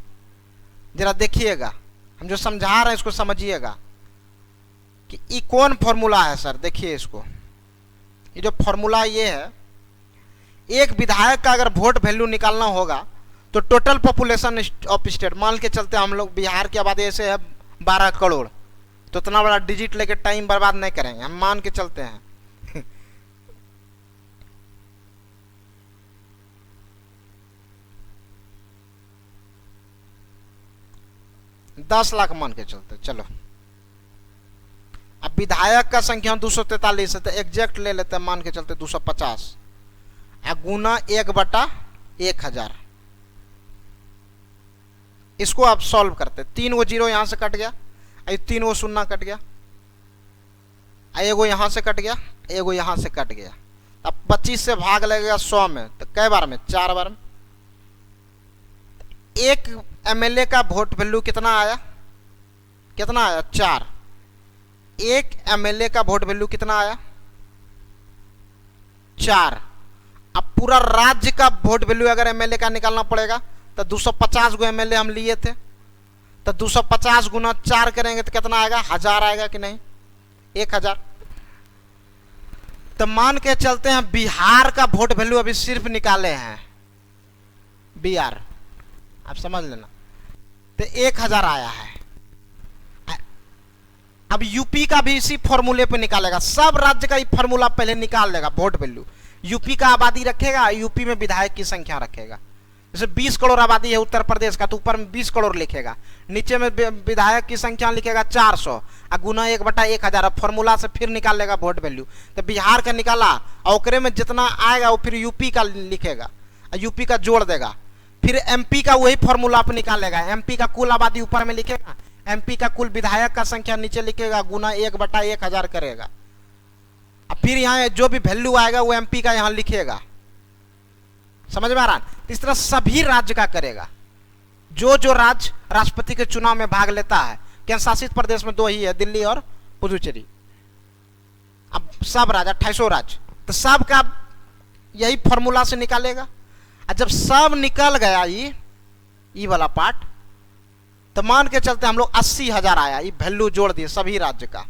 जरा देखिएगा, हम जो समझा रहे हैं इसको समझिएगा कि ये कौन फार्मूला है सर। देखिए इसको, ये जो फार्मूला ये है, एक विधायक का अगर वोट वैल्यू निकालना होगा तो टोटल पॉपुलेशन ऑफ स्टेट, मान के चलते हम लोग बिहार की आबादी ऐसे है 12 करोड़, तो इतना बड़ा डिजिट लेके टाइम बर्बाद नहीं करेंगे, हम मान के चलते हैं 10 लाख मान के चलते। चलो अब विधायक का संख्या 243 है तो एग्जैक्ट ले लेते हैं, मान के चलते 250 गुना 1/1000। इसको आप सॉल्व करते, 3 गो जीरो यहां से कट गया, 3 गो शून्य कट गया, एगो यहां से कट गया, एगो यहां से कट गया। अब 25 से भाग लगेगा 100 में, तो कै बार में? 4 बार में। एक एमएलए का वोट वैल्यू कितना आया? कितना आया? 4। एक एमएलए का वोट वैल्यू कितना आया? 4। अब पूरा राज्य का वोट वैल्यू अगर एमएलए का निकालना पड़ेगा तो 250 गो एमएलए हम लिए थे, तो 250 गुना 4 करेंगे तो कितना आएगा? 1000 आएगा कि नहीं? 1000। तो मान के चलते हैं बिहार का वोट वैल्यू अभी सिर्फ निकाले हैं बिहार, आप समझ लेना, तो 1000 आया है। अब यूपी का भी इसी फॉर्मूले पे निकालेगा, सब राज्य का ये फॉर्मूला पहले निकाल लेगा वोट वैल्यू। यूपी का आबादी रखेगा, यूपी में विधायक की संख्या रखेगा। जैसे 20 करोड़ आबादी है उत्तर प्रदेश का, तो ऊपर में 20 करोड़ लिखेगा, नीचे में विधायक की संख्या लिखेगा 400 और गुना 1/1000। फॉर्मूला से फिर निकाल लेगा वोट वैल्यू। तो बिहार का निकाला और ओकरे में जितना आएगा वो फिर यूपी का लिखेगा, यूपी का जोड़ देगा। फिर एमपी का वही फॉर्मूला आप निकालेगा, एमपी का कुल आबादी ऊपर में लिखेगा, एमपी का कुल विधायक का संख्या नीचे लिखेगा, गुना 1/1000 करेगा। अब फिर यहाँ जो भी वैल्यू आएगा वो एमपी का यहाँ लिखेगा। समझ में आ रहा? इस तरह सभी राज्य का करेगा। जो राज्य राष्ट्रपति के चुनाव में भाग लेता है, केंद्र शासित प्रदेश में 2 ही है, दिल्ली और पुदुचेरी। अब सब राज्य 28 राज्य, तो सब का यही फॉर्मूला से निकालेगा। और जब सब निकल गया ये वाला पार्ट, तो मान के चलते हम लोग 80,000 आया, ये वैल्यू जोड़ दिए सभी राज्य का।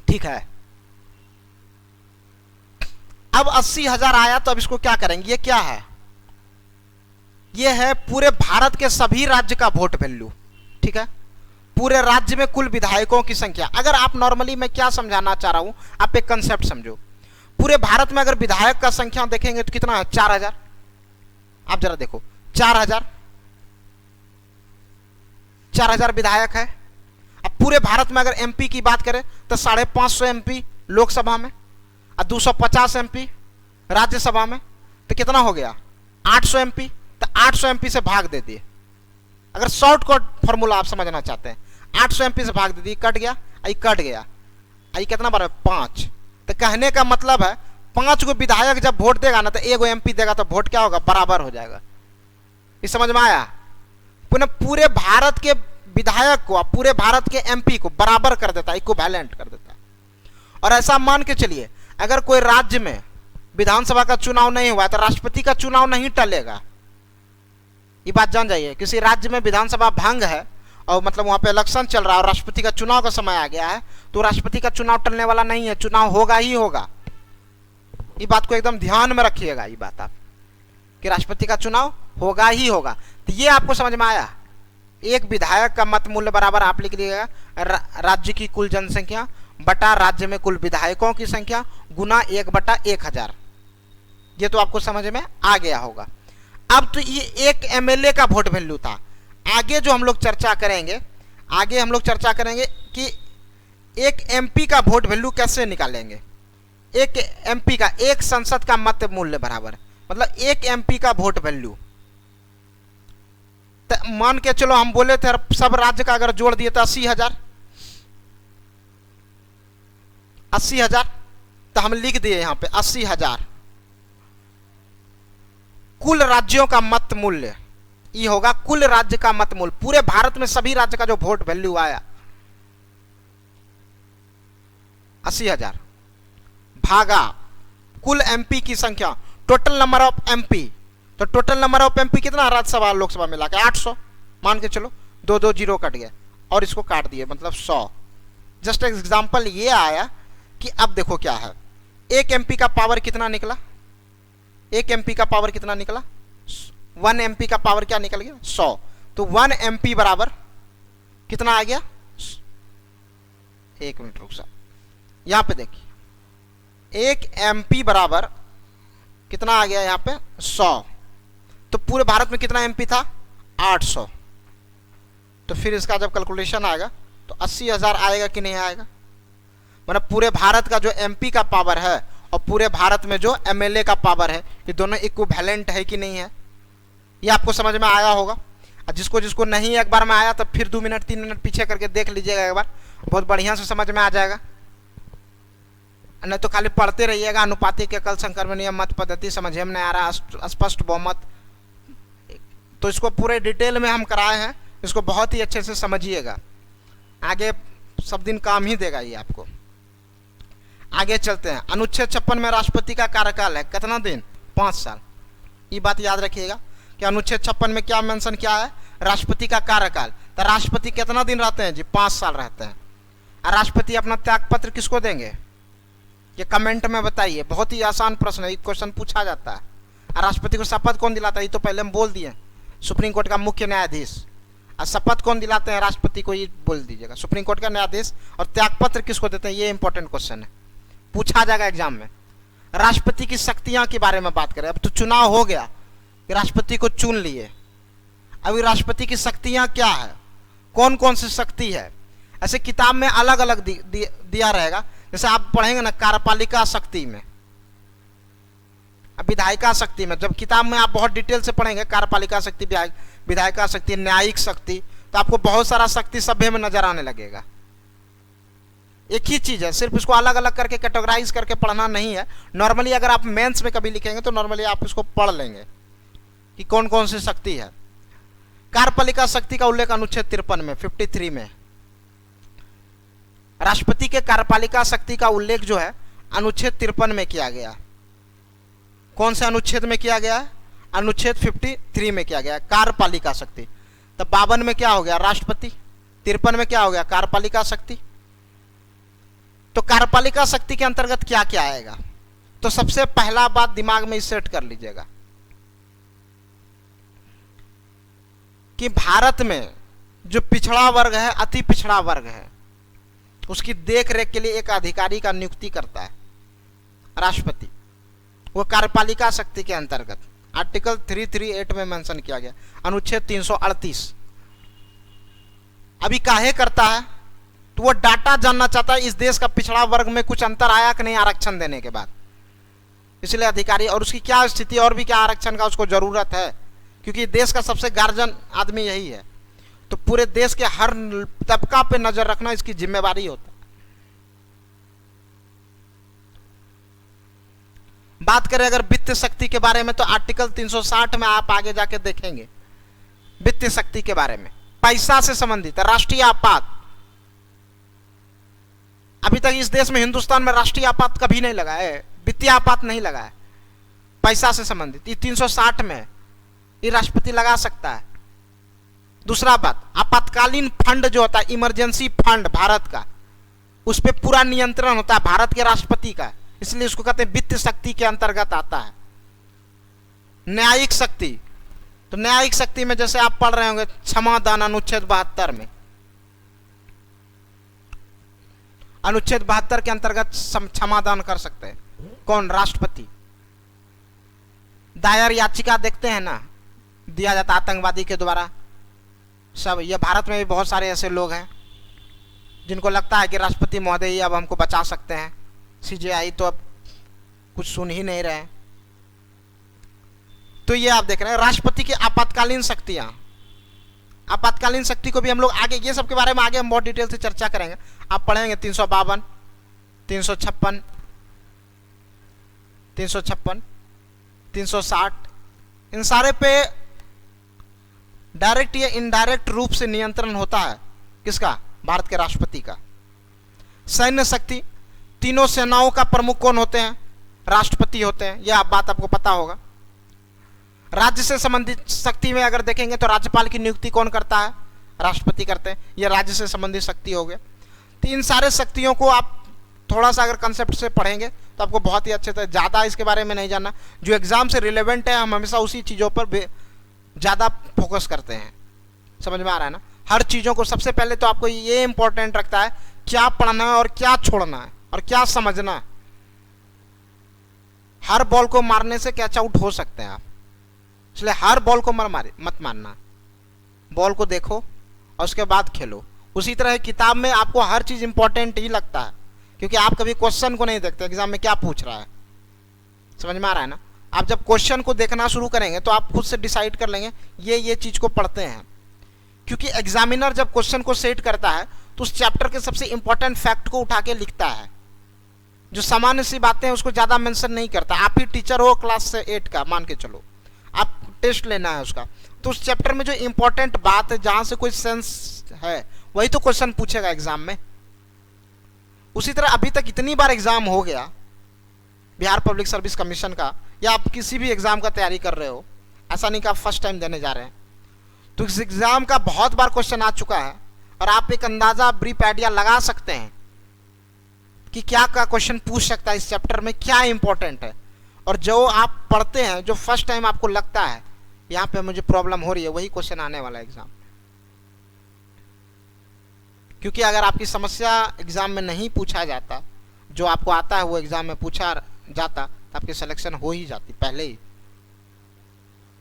ठीक है, अब 80,000 आया तो अब इसको क्या करेंगे? ये क्या है? ये है पूरे भारत के सभी राज्य का वोट वैल्यू। ठीक है, पूरे राज्य में कुल विधायकों की संख्या। अगर आप नॉर्मली, मैं क्या समझाना चाह रहा हूं, आप एक कंसेप्ट समझो। पूरे भारत में अगर विधायक का संख्या देखेंगे तो कितना है? 4000। आप जरा देखो, 4000 विधायक है। अब पूरे भारत में अगर एमपी की बात करें तो 550 एमपी लोकसभा में और 250 एमपी राज्यसभा में, तो कितना हो गया? 800 एमपी। तो 800 एमपी से भाग दे दिए, अगर शॉर्टकट फॉर्मूला आप समझना चाहते हैं, 800 एमपी से भाग दे दिए, कट गया, आई कट गया, आई कितना बार? 5। तो कहने का मतलब है 5 गो विधायक जब वोट देगा ना तो 1 गो एमपी देगा, तो वोट क्या होगा? बराबर हो जाएगा। ये समझ में आया? पुनः पूरे भारत के विधायक को, पूरे भारत के एमपी को बराबर कर देता है, इक्विवेलेंट कर देता है। और ऐसा मान के चलिए अगर कोई राज्य में विधानसभा का चुनाव नहीं हुआ तो राष्ट्रपति का चुनाव नहीं टलेगा। ये बात जान जाइए, किसी राज्य में विधानसभा भंग है और मतलब वहां पे इलेक्शन चल रहा है और राष्ट्रपति का चुनाव का समय आ गया है, तो राष्ट्रपति का चुनाव टलने वाला नहीं है, चुनाव होगा ही होगा। ये बात को एकदम ध्यान में रखिएगा, ये बात आप, कि राष्ट्रपति का चुनाव होगा ही होगा। तो ये आपको समझ में आया? एक विधायक का मत मूल्य बराबर आप लिख लीजिएगा राज्य की कुल जनसंख्या बटा राज्य में कुल विधायकों की संख्या गुना 1/1000। ये तो आपको समझ में आ गया होगा। अब तो ये एक एमएलए का वोट वैल्यू था। आगे जो हम लोग चर्चा करेंगे, आगे हम लोग चर्चा करेंगे कि एक एमपी का वोट वैल्यू कैसे निकालेंगे। एक एमपी का, एक संसद का मत मूल्य बराबर, मतलब एक एमपी का वोट वैल्यू। मान के चलो हम बोले थे सब राज्य का अगर जोड़ दिए तो 80,000, 80,000, तो हम लिख दिए यहां पे 80,000 कुल राज्यों का मत मूल्य। ये होगा कुल राज्य का मत मूल्य, पूरे भारत में सभी राज्य का जो वोट वैल्यू आया 80,000 भागा कुल एमपी की संख्या, टोटल नंबर ऑफ एमपी। तो टोटल नंबर ऑफ एमपी कितना, राज्यसभा लोकसभा मिला के 800 मान के चलो, 2 0 कट गया और इसको काट दिए, मतलब 100। जस्ट एग्जांपल ये आया कि अब देखो क्या है, एक एमपी का पावर कितना निकला, एक एमपी का पावर कितना निकला, 1 एमपी का पावर क्या निकल गया, 100। तो 1 एमपी बराबर कितना आ गया, 1 मिनट रुक सा, यहां पे देखिए 1 एमपी बराबर कितना आ गया यहां पे 100। तो पूरे भारत में कितना एमपी था, 800। तो फिर इसका जब कैलकुलेशन आएगा तो 80,000 आएगा कि नहीं आएगा, मतलब पूरे भारत का जो एमपी का पावर है और पूरे भारत में जो एमएलए का पावर है, ये दोनों इक्विवेलेंट है कि नहीं है, ये आपको समझ में आया होगा। और जिसको जिसको नहीं एक बार में आया तब फिर 2 मिनट 3 मिनट पीछे करके देख लीजिएगा एक बार, बहुत बढ़िया से समझ में आ जाएगा। नहीं तो खाली पढ़ते रहिएगा अनुपातिक एकल संक्रमण नियम मत पद्धति समझ में नहीं आ रहा, स्पष्ट बहुमत, तो इसको पूरे डिटेल में हम कराए हैं, इसको बहुत ही अच्छे से समझिएगा, आगे सब दिन काम ही देगा ये आपको। आगे चलते हैं, अनुच्छेद 56 में राष्ट्रपति का कार्यकाल है कितना दिन, 5 साल। ये बात याद रखिएगा कि अनुच्छेद 56 में क्या मेंशन किया है, राष्ट्रपति का कार्यकाल। तो राष्ट्रपति कितना दिन रहते हैं जी, 5 साल रहते हैं। और राष्ट्रपति अपना त्यागपत्र किसको देंगे, ये कमेंट में बताइए, बहुत ही आसान प्रश्न है, क्वेश्चन पूछा जाता है। और राष्ट्रपति को शपथ कौन दिलाता है, ये तो पहले हम बोल दिए, सुप्रीम कोर्ट का मुख्य न्यायाधीश। और शपथ कौन दिलाते हैं राष्ट्रपति को, ये बोल दीजिएगा, सुप्रीम कोर्ट का न्यायाधीश। और त्यागपत्र किसको देते हैं, ये इंपॉर्टेंट क्वेश्चन है, पूछा जाएगा एग्जाम में। राष्ट्रपति की शक्तियां के बारे में बात करें, अब तो चुनाव हो गया, राष्ट्रपति को चुन लिए, अभी राष्ट्रपति की शक्तियां क्या है, कौन कौन सी शक्ति है, ऐसे किताब में अलग अलग दिया रहेगा। जैसे आप पढ़ेंगे ना कार्यपालिका शक्ति में, विधायिका शक्ति में, जब किताब में आप बहुत डिटेल से पढ़ेंगे कार्यपालिका शक्ति, विधायिका शक्ति, न्यायिक शक्ति, तो आपको बहुत सारा शक्ति सभ्य में नजर आने लगेगा। एक ही चीज है, सिर्फ इसको अलग अलग करके कैटेगराइज करके पढ़ना नहीं है। नॉर्मली अगर आप मेंस में कभी लिखेंगे तो नॉर्मली आप इसको पढ़ लेंगे कि कौन कौन सी शक्ति है। कार्यपालिका शक्ति का उल्लेख अनुच्छेद 53 में 53 में, राष्ट्रपति के कार्यपालिका शक्ति का उल्लेख जो है अनुच्छेद 53 में किया गया। कौन से अनुच्छेद में किया गया, अनुच्छेद 53 में किया गया कार्यपालिका शक्ति। तब 52 में क्या हो गया राष्ट्रपति, 53 में क्या हो गया कार्यपालिका शक्ति। तो कार्यपालिका शक्ति के अंतर्गत क्या क्या आएगा, तो सबसे पहला बात दिमाग में सेट कर लीजिएगा कि भारत में जो पिछड़ा वर्ग है, अति पिछड़ा वर्ग है, उसकी देख रेख के लिए एक अधिकारी का नियुक्ति करता है राष्ट्रपति, वो कार्यपालिका शक्ति के अंतर्गत आर्टिकल 338 में मेंशन किया गया, अनुच्छेद 338। अभी काहे करता है, तो वो डाटा जानना चाहता है इस देश का पिछड़ा वर्ग में कुछ अंतर आया कि नहीं आरक्षण देने के बाद, इसलिए अधिकारी, और उसकी क्या स्थिति और भी क्या आरक्षण का उसको जरूरत है, क्योंकि देश का सबसे गार्जियन आदमी यही है। तो पूरे देश के हर तबका पे नजर रखना इसकी जिम्मेवारी होता है। बात करें अगर वित्त शक्ति के बारे में, तो आर्टिकल 360 में आप आगे जाके देखेंगे वित्त शक्ति के बारे में, पैसा से संबंधित राष्ट्रीय आपात। अभी तक इस देश में, हिंदुस्तान में राष्ट्रीय आपात कभी नहीं लगा है, वित्तीय आपात नहीं लगा है, पैसा से संबंधित। ये 360 में ये राष्ट्रपति लगा सकता है। दूसरा बात, आपातकालीन फंड जो होता है, इमरजेंसी फंड भारत का, उस पर पूरा नियंत्रण होता है भारत के राष्ट्रपति का, इसलिए उसको कहते हैं वित्त शक्ति के अंतर्गत आता है। न्यायिक शक्ति, तो न्यायिक शक्ति में जैसे आप पढ़ रहे होंगे क्षमादान अनुच्छेद 72 में, अनुच्छेद 72 के अंतर्गत क्षमादान कर सकते हैं कौन, राष्ट्रपति। दायर याचिका देखते हैं ना, दिया जाता आतंकवादी के द्वारा सब। ये भारत में भी बहुत सारे ऐसे लोग हैं जिनको लगता है कि राष्ट्रपति महोदय ही अब हमको बचा सकते हैं, सीजेआई तो अब कुछ सुन ही नहीं रहे। तो ये आप देख रहे हैं राष्ट्रपति की आपातकालीन शक्तियां। आपातकालीन शक्ति को भी हम लोग आगे, ये सब के बारे में आगे हम बहुत डिटेल से चर्चा करेंगे। आप पढ़ेंगे 352, 356, 356, 360, इन सारे पे डायरेक्ट या इनडायरेक्ट रूप से नियंत्रण होता है किसका? भारत के राष्ट्रपति का। सैन्य शक्ति, तीनों सेनाओं का प्रमुख कौन होते हैं? राष्ट्रपति होते हैं, यह बात आपको पता होगा। राज्य से संबंधित शक्ति में अगर देखेंगे तो राज्यपाल की नियुक्ति कौन करता है? राष्ट्रपति करते हैं। यह राज्य से संबंधित शक्ति हो गए। तो इन सारे शक्तियों को आप थोड़ा सा अगर कंसेप्ट से पढ़ेंगे तो आपको बहुत ही अच्छे से, ज़्यादा इसके बारे में नहीं जानना, जो एग्जाम से रिलेवेंट है हम हमेशा उसी चीज़ों पर ज़्यादा फोकस करते हैं। समझ में आ रहा है ना? हर चीज़ों को सबसे पहले तो आपको ये इंपॉर्टेंट रखता है क्या पढ़ना है और क्या छोड़ना है और क्या समझना है। हर बॉल को मारने से कैच आउट हो सकते हैं आप, इसलिए हर बॉल को मत मारना, बॉल को देखो और उसके बाद खेलो। उसी तरह किताब में आपको हर चीज़ इंपॉर्टेंट ही लगता है, क्योंकि आप कभी क्वेश्चन को नहीं देखते एग्जाम में क्या पूछ रहा है। समझ में आ रहा है ना? आप जब क्वेश्चन को देखना शुरू करेंगे तो आप खुद से डिसाइड कर लेंगे ये चीज़ को पढ़ते हैं, क्योंकि एग्जामिनर जब क्वेश्चन को सेट करता है तो उस चैप्टर के सबसे इंपॉर्टेंट फैक्ट को उठा के लिखता है। जो सामान्य सी बातें हैं उसको ज़्यादा मेंशन नहीं करता। आप ही टीचर हो क्लास 8 का, मान के चलो, आप टेस्ट लेना है उसका, तो उस चैप्टर में जो इंपॉर्टेंट बात है, जहाँ से कोई सेंस है, वही तो क्वेश्चन पूछेगा एग्जाम में। उसी तरह अभी तक इतनी बार एग्जाम हो गया बिहार पब्लिक सर्विस कमीशन का, या आप किसी भी एग्जाम का तैयारी कर रहे हो, ऐसा नहीं कि आप फर्स्ट टाइम देने जा रहे हैं, तो इस एग्जाम का बहुत बार क्वेश्चन आ चुका है और आप एक अंदाजा, ब्रीफ आइडिया लगा सकते हैं कि क्या क्या क्वेश्चन पूछ सकता है इस चैप्टर में, क्या इंपॉर्टेंट है। और जो आप पढ़ते हैं, जो फर्स्ट टाइम आपको लगता है यहाँ पे मुझे प्रॉब्लम हो रही है, वही क्वेश्चन आने वाला है एग्जाम। क्योंकि अगर आपकी समस्या एग्जाम में नहीं पूछा जाता, जो आपको आता है वो एग्जाम में पूछा जाता, तो आपकी सिलेक्शन हो ही जाती पहले ही।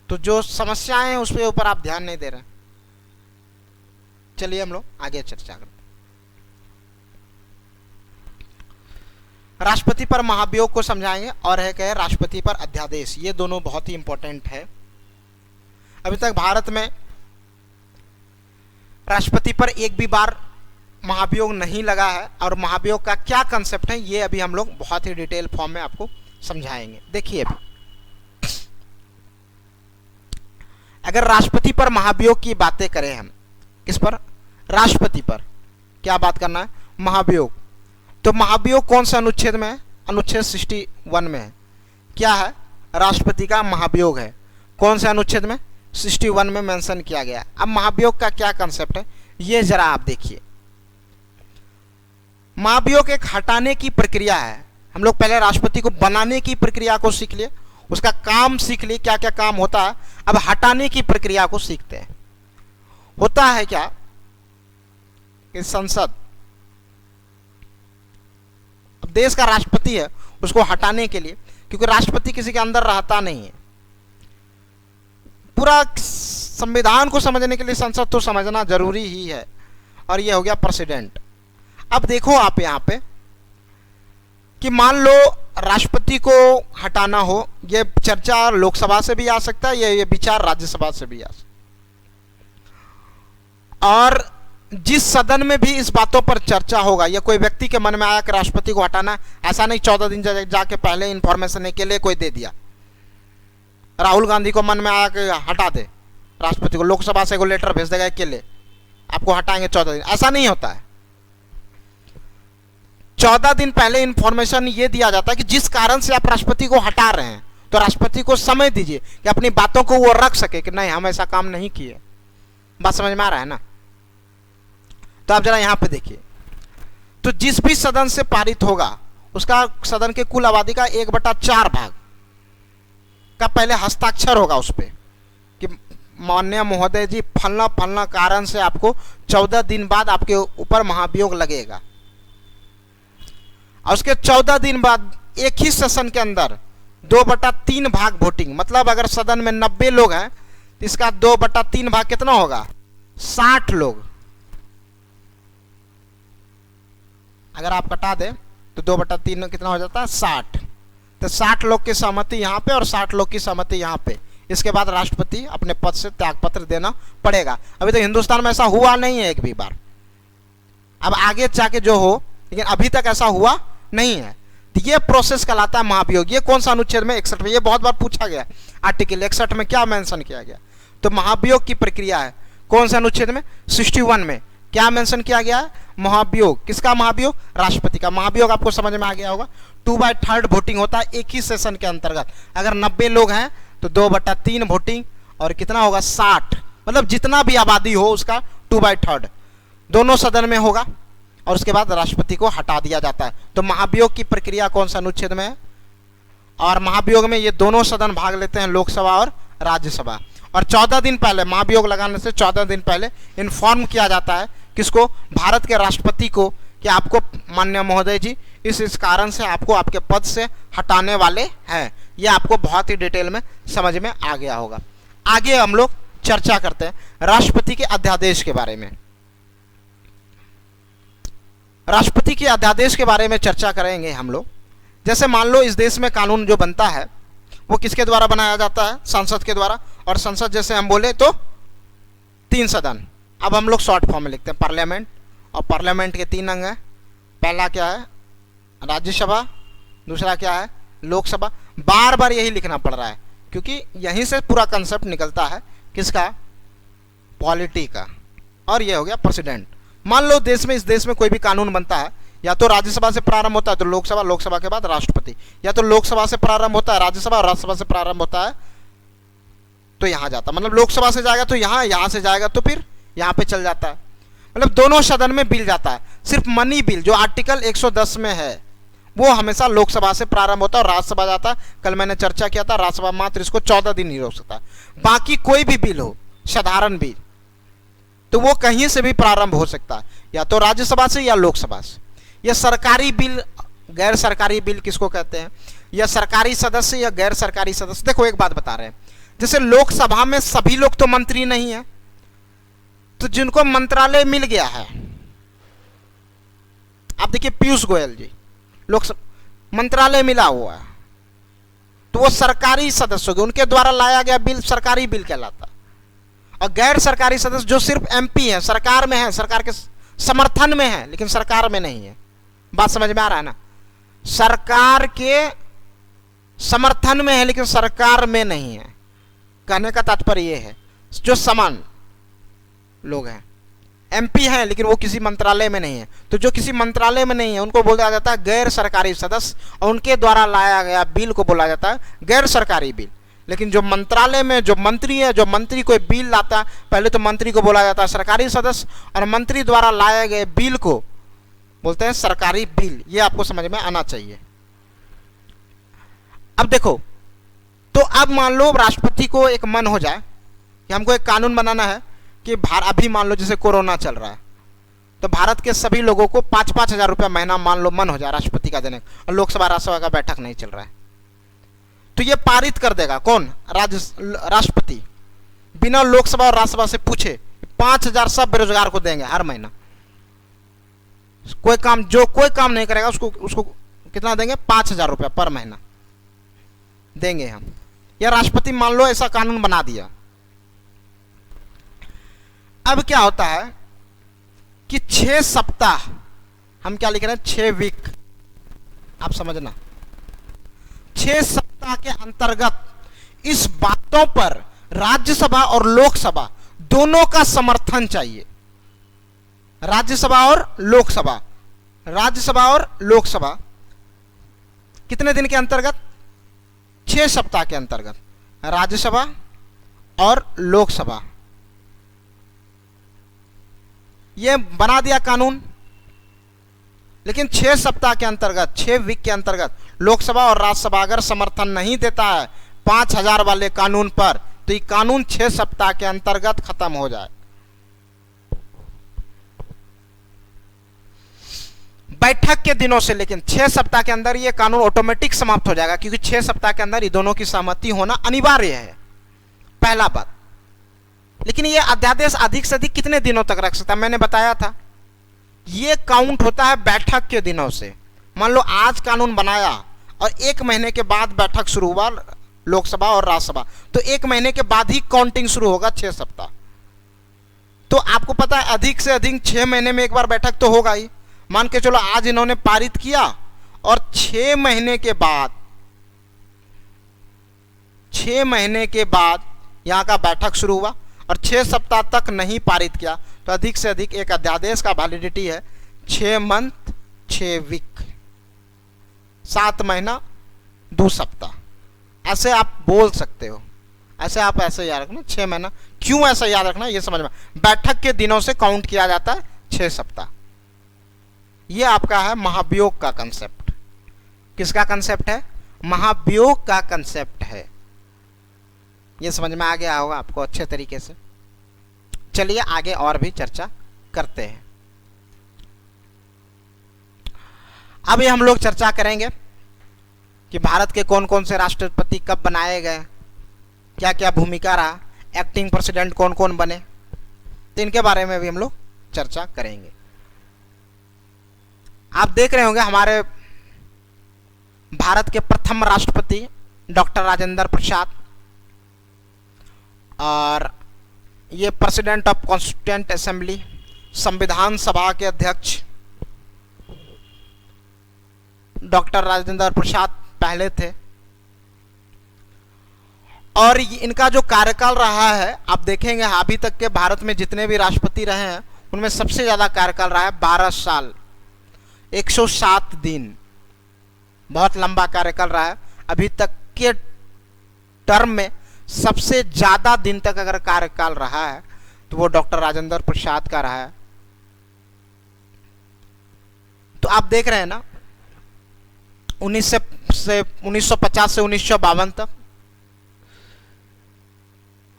तो जो समस्याएं हैं उस पर ऊपर आप ध्यान नहीं दे रहे। चलिए हम लोग आगे चर्चा करते हैं। राष्ट्रपति पर महाभियोग को समझाएंगे और है क्या, राष्ट्रपति पर अध्यादेश। ये दोनों बहुत ही इंपॉर्टेंट है। अभी तक भारत में राष्ट्रपति पर एक भी बार महाभियोग नहीं लगा है, और महाभियोग का क्या कंसेप्ट है ये अभी हम लोग बहुत ही डिटेल फॉर्म में आपको समझाएंगे। देखिए अभी अगर राष्ट्रपति पर महाभियोग की बातें करें हम, किस पर? राष्ट्रपति पर क्या बात करना है? महाभियोग। तो महाभियोग कौन सा अनुच्छेद में है? अनुच्छेद 61 में है। क्या है? राष्ट्रपति का महाभियोग है। कौन से अनुच्छेद में? 61 में मेंशन किया गया। अब महाभियोग का क्या कंसेप्ट है ये जरा आप देखिए। महाभियोग एक हटाने की प्रक्रिया है। हम लोग पहले राष्ट्रपति को बनाने की प्रक्रिया को सीख लिए, उसका काम सीख लिए, क्या क्या काम होता है। अब हटाने की प्रक्रिया को सीखते हैं। होता है क्या कि संसद, अब देश का राष्ट्रपति है, उसको हटाने के लिए, क्योंकि राष्ट्रपति किसी के अंदर रहता नहीं है, पूरा संविधान को समझने के लिए संसद तो समझना जरूरी ही है, और यह हो गया प्रेसिडेंट। अब देखो आप यहाँ पे कि मान लो राष्ट्रपति को हटाना हो, ये चर्चा लोकसभा से भी आ सकता है, ये विचार राज्यसभा से भी आ सकता है। और जिस सदन में भी इस बातों पर चर्चा होगा, या कोई व्यक्ति के मन में आया कि राष्ट्रपति को हटाना, ऐसा नहीं 14 दिन जाके पहले इंफॉर्मेशन के लिए कोई दे दिया। राहुल गांधी को मन में आया कि हटा दे राष्ट्रपति को, लोकसभा से को लेटर भेज देगा अकेले, आपको हटाएंगे 14 दिन, ऐसा नहीं होता है। 14 दिन पहले इंफॉर्मेशन ये दिया जाता है कि जिस कारण से आप राष्ट्रपति को हटा रहे हैं, तो राष्ट्रपति को समय दीजिए कि अपनी बातों को वो रख सके कि नहीं हम ऐसा काम नहीं किए। बात समझ में आ रहा है ना? तो आप जरा यहां पे देखिए, तो जिस भी सदन से पारित होगा उसका सदन के कुल आबादी का 1/4 भाग का पहले हस्ताक्षर होगा उस पर कि माननीय महोदय जी फलना फलना कारण से आपको 14 दिन बाद आपके ऊपर महाभियोग लगेगा। और उसके 14 दिन बाद एक ही सेशन के अंदर 2/3 भाग वोटिंग, मतलब अगर सदन में 90 लोग हैं तो इसका 2/3 भाग कितना होगा, 60 लोग। अगर आप कटा दें तो 2/3 कितना हो जाता है, 60। तो 60 लोग की सहमति यहाँ पे और 60 लोग की सहमति यहाँ पे, इसके बाद राष्ट्रपति अपने पद से त्यागपत्र देना पड़ेगा। अभी तो हिंदुस्तान में ऐसा हुआ नहीं है एक भी बार, अब आगे जाके जो हो, लेकिन अभी तक ऐसा हुआ नहीं है। तो ये प्रोसेस कहलाता है महाभियोग। ये कौन सा अनुच्छेद में, 61 में, ये बहुत बार पूछा गया, आर्टिकल 61 में क्या मेंशन किया गया, तो महाभियोग की प्रक्रिया है कौन से अनुच्छेद में, 61 में क्या मेंशन किया गया है, महाभियोग। किसका महाभियोग, राष्ट्रपति का। महाभियोग आपको समझ में आ गया होगा, 2/3 वोटिंग होता है एक ही सेशन के अंतर्गत। अगर 90 लोग हैं तो 2/3 वोटिंग, और कितना होगा, 60, मतलब जितना भी आबादी हो उसका 2/3 दोनों सदन में होगा, और उसके बाद राष्ट्रपति को हटा दिया जाता है। तो महाभियोग की प्रक्रिया कौन सा अनुच्छेद में है, और महाभियोग में ये दोनों सदन भाग लेते हैं, लोकसभा और राज्यसभा। और 14 दिन पहले, महाभियोग लगाने से 14 दिन पहले इन्फॉर्म किया जाता है किसको, भारत के राष्ट्रपति को, कि आपको माननीय महोदय जी इस कारण से आपको आपके पद से हटाने वाले हैं। ये आपको बहुत ही डिटेल में समझ में आ गया होगा। आगे हम लोग चर्चा करते हैं राष्ट्रपति के अध्यादेश के बारे में। राष्ट्रपति के अध्यादेश के बारे में चर्चा करेंगे हम लोग। जैसे मान लो इस देश में कानून जो बनता है वो किसके द्वारा बनाया जाता है, संसद के द्वारा। और संसद जैसे हम बोले तो 3 सदन, अब हम लोग शॉर्ट फॉर्म में लिखते हैं पार्लियामेंट, और पार्लियामेंट के 3 अंग हैं। पहला क्या है, राज्यसभा, दूसरा क्या है, लोकसभा। बार बार यही लिखना पड़ रहा है क्योंकि यहीं से पूरा कंसेप्ट निकलता है किसका, पॉलिटी का। और ये हो गया प्रेसिडेंट। मान लो देश में, इस देश में कोई भी कानून बनता है, या तो राज्यसभा से प्रारंभ होता है तो लोकसभा, लोकसभा के बाद राष्ट्रपति, या तो लोकसभा से प्रारंभ होता है राज्यसभा, और राज्यसभा से प्रारंभ होता है तो यहाँ जाता, मतलब लोकसभा से जाएगा तो यहाँ, यहाँ से जाएगा तो फिर यहाँ पे चल जाता है। मतलब दोनों सदन में बिल जाता है। सिर्फ मनी बिल जो आर्टिकल 110 में है वो हमेशा लोकसभा से प्रारंभ होता है और राज्यसभा जाता है। कल मैंने चर्चा किया था, राज्यसभा मात्र इसको 14 दिन ही रोक सकता है। बाकी कोई भी बिल हो, साधारण बिल, तो वो कहीं से भी प्रारंभ हो सकता है, या तो राज्यसभा से या लोकसभा से। यह सरकारी बिल, गैर सरकारी बिल किसको कहते हैं, या सरकारी सदस्य या गैर सरकारी सदस्य। देखो एक बात बता रहे हैं, जैसे लोकसभा में सभी लोग तो मंत्री नहीं है, तो जिनको मंत्रालय मिल गया है, आप देखिए पीयूष गोयल जी, लोकसभा मंत्रालय मिला हुआ है, तो वो सरकारी सदस्य हो गए, उनके द्वारा लाया गया बिल सरकारी बिल कहलाता है। और गैर सरकारी सदस्य जो सिर्फ एमपी है, सरकार में है, सरकार के समर्थन में है लेकिन सरकार में नहीं है। बात समझ में आ रहा है ना, सरकार के समर्थन में है लेकिन सरकार में नहीं है। कहने का तात्पर्य यह है, जो समान लोग हैं, एमपी हैं लेकिन वो किसी मंत्रालय में नहीं है, तो जो किसी मंत्रालय में नहीं है उनको बोला जाता है गैर सरकारी सदस्य, और उनके द्वारा लाया गया बिल को बोला जाता है गैर सरकारी बिल। लेकिन जो मंत्रालय में जो मंत्री है, जो मंत्री कोई बिल लाता है, पहले तो मंत्री को बोला जाता है सरकारी सदस्य, और मंत्री द्वारा लाए गए बिल को बोलते हैं सरकारी बिल। ये आपको समझ में आना चाहिए। अब देखो, तो अब मान लो राष्ट्रपति को एक मन हो जाए कि हमको एक कानून बनाना है कि अभी मान लो जैसे कोरोना चल रहा है, तो भारत के सभी लोगों को 5-5 हजार रुपया महीना मान लो मन हो जाए राष्ट्रपति का देने, और लोकसभा राज्यसभा का बैठक नहीं चल रहा है, तो ये पारित कर देगा कौन, राष्ट्रपति, बिना लोकसभा और राज्यसभा से पूछे 5 हजार सब बेरोजगार को देंगे हर महीना। कोई काम, जो कोई काम नहीं करेगा उसको कितना देंगे, 5 हजार रुपया पर महीना देंगे हम। या राष्ट्रपति मान लो ऐसा कानून बना दिया। अब क्या होता है कि 6 सप्ताह, हम क्या लिख रहे हैं, 6 वीक, आप समझना, 6 सप्ताह के अंतर्गत इस बातों पर राज्यसभा और लोकसभा दोनों का समर्थन चाहिए। राज्यसभा और लोकसभा, राज्यसभा और लोकसभा कितने दिन के अंतर्गत, 6 सप्ताह के अंतर्गत राज्यसभा और लोकसभा, ये बना दिया कानून। लेकिन 6 सप्ताह के अंतर्गत, 6 वीक के अंतर्गत लोकसभा और राज्यसभा अगर समर्थन नहीं देता है 5 हजार वाले कानून पर, तो ये कानून 6 सप्ताह के अंतर्गत खत्म हो जाए। बैठक के दिनों से, लेकिन 6 सप्ताह के अंदर ये कानून ऑटोमेटिक समाप्त हो जाएगा, क्योंकि 6 सप्ताह के अंदर ये दोनों की सहमति होना अनिवार्य है, पहला बात। लेकिन ये अध्यादेश अधिक से अधिक कितने दिनों तक रख सकता है? मैंने बताया था ये काउंट होता है बैठक के दिनों से। मान लो आज कानून बनाया और 1 महीने के बाद बैठक शुरू हुआ लोकसभा और राज्यसभा, तो 1 महीने के बाद ही काउंटिंग शुरू होगा 6 सप्ताह। तो आपको पता है अधिक से अधिक 6 महीने में एक बार बैठक तो होगा ही। मान के चलो आज इन्होंने पारित किया और 6 महीने के बाद, 6 महीने के बाद यहां का बैठक शुरू हुआ और 6 सप्ताह तक नहीं पारित किया, तो अधिक से अधिक एक अध्यादेश का वैलिडिटी है 6 मंथ 6 वीक, 7 महीना 2 सप्ताह। ऐसे आप बोल सकते हो, ऐसे आप ऐसे याद रखना 6 महीना। क्यों ऐसा याद रखना ये समझ में, बैठक के दिनों से काउंट किया जाता है 6 सप्ताह। ये आपका है महाभियोग का कंसेप्ट। किसका कंसेप्ट है? महाभियोग का कंसेप्ट है। ये समझ में आ गया होगा आपको अच्छे तरीके से। चलिए आगे और भी चर्चा करते हैं। अभी हम लोग चर्चा करेंगे कि भारत के कौन कौन से राष्ट्रपति कब बनाए गए, क्या क्या भूमिका रहा, एक्टिंग प्रेसिडेंट कौन कौन बने, तो इनके बारे में भी हम लोग चर्चा करेंगे। आप देख रहे होंगे हमारे भारत के प्रथम राष्ट्रपति डॉक्टर राजेंद्र प्रसाद, और ये प्रेसिडेंट ऑफ कॉन्स्टिट्यूएंट असेंबली, संविधान सभा के अध्यक्ष डॉक्टर राजेंद्र प्रसाद पहले थे। और इनका जो कार्यकाल रहा है आप देखेंगे अभी तक के भारत में जितने भी राष्ट्रपति रहे हैं उनमें सबसे ज़्यादा कार्यकाल रहा है 12 साल 107 दिन, बहुत लंबा कार्यकाल रहा है। अभी तक के टर्म में सबसे ज़्यादा दिन तक अगर कार्यकाल रहा है तो वो डॉक्टर राजेंद्र प्रसाद का रहा है। तो आप देख रहे हैं ना 1950 से 1952 तक,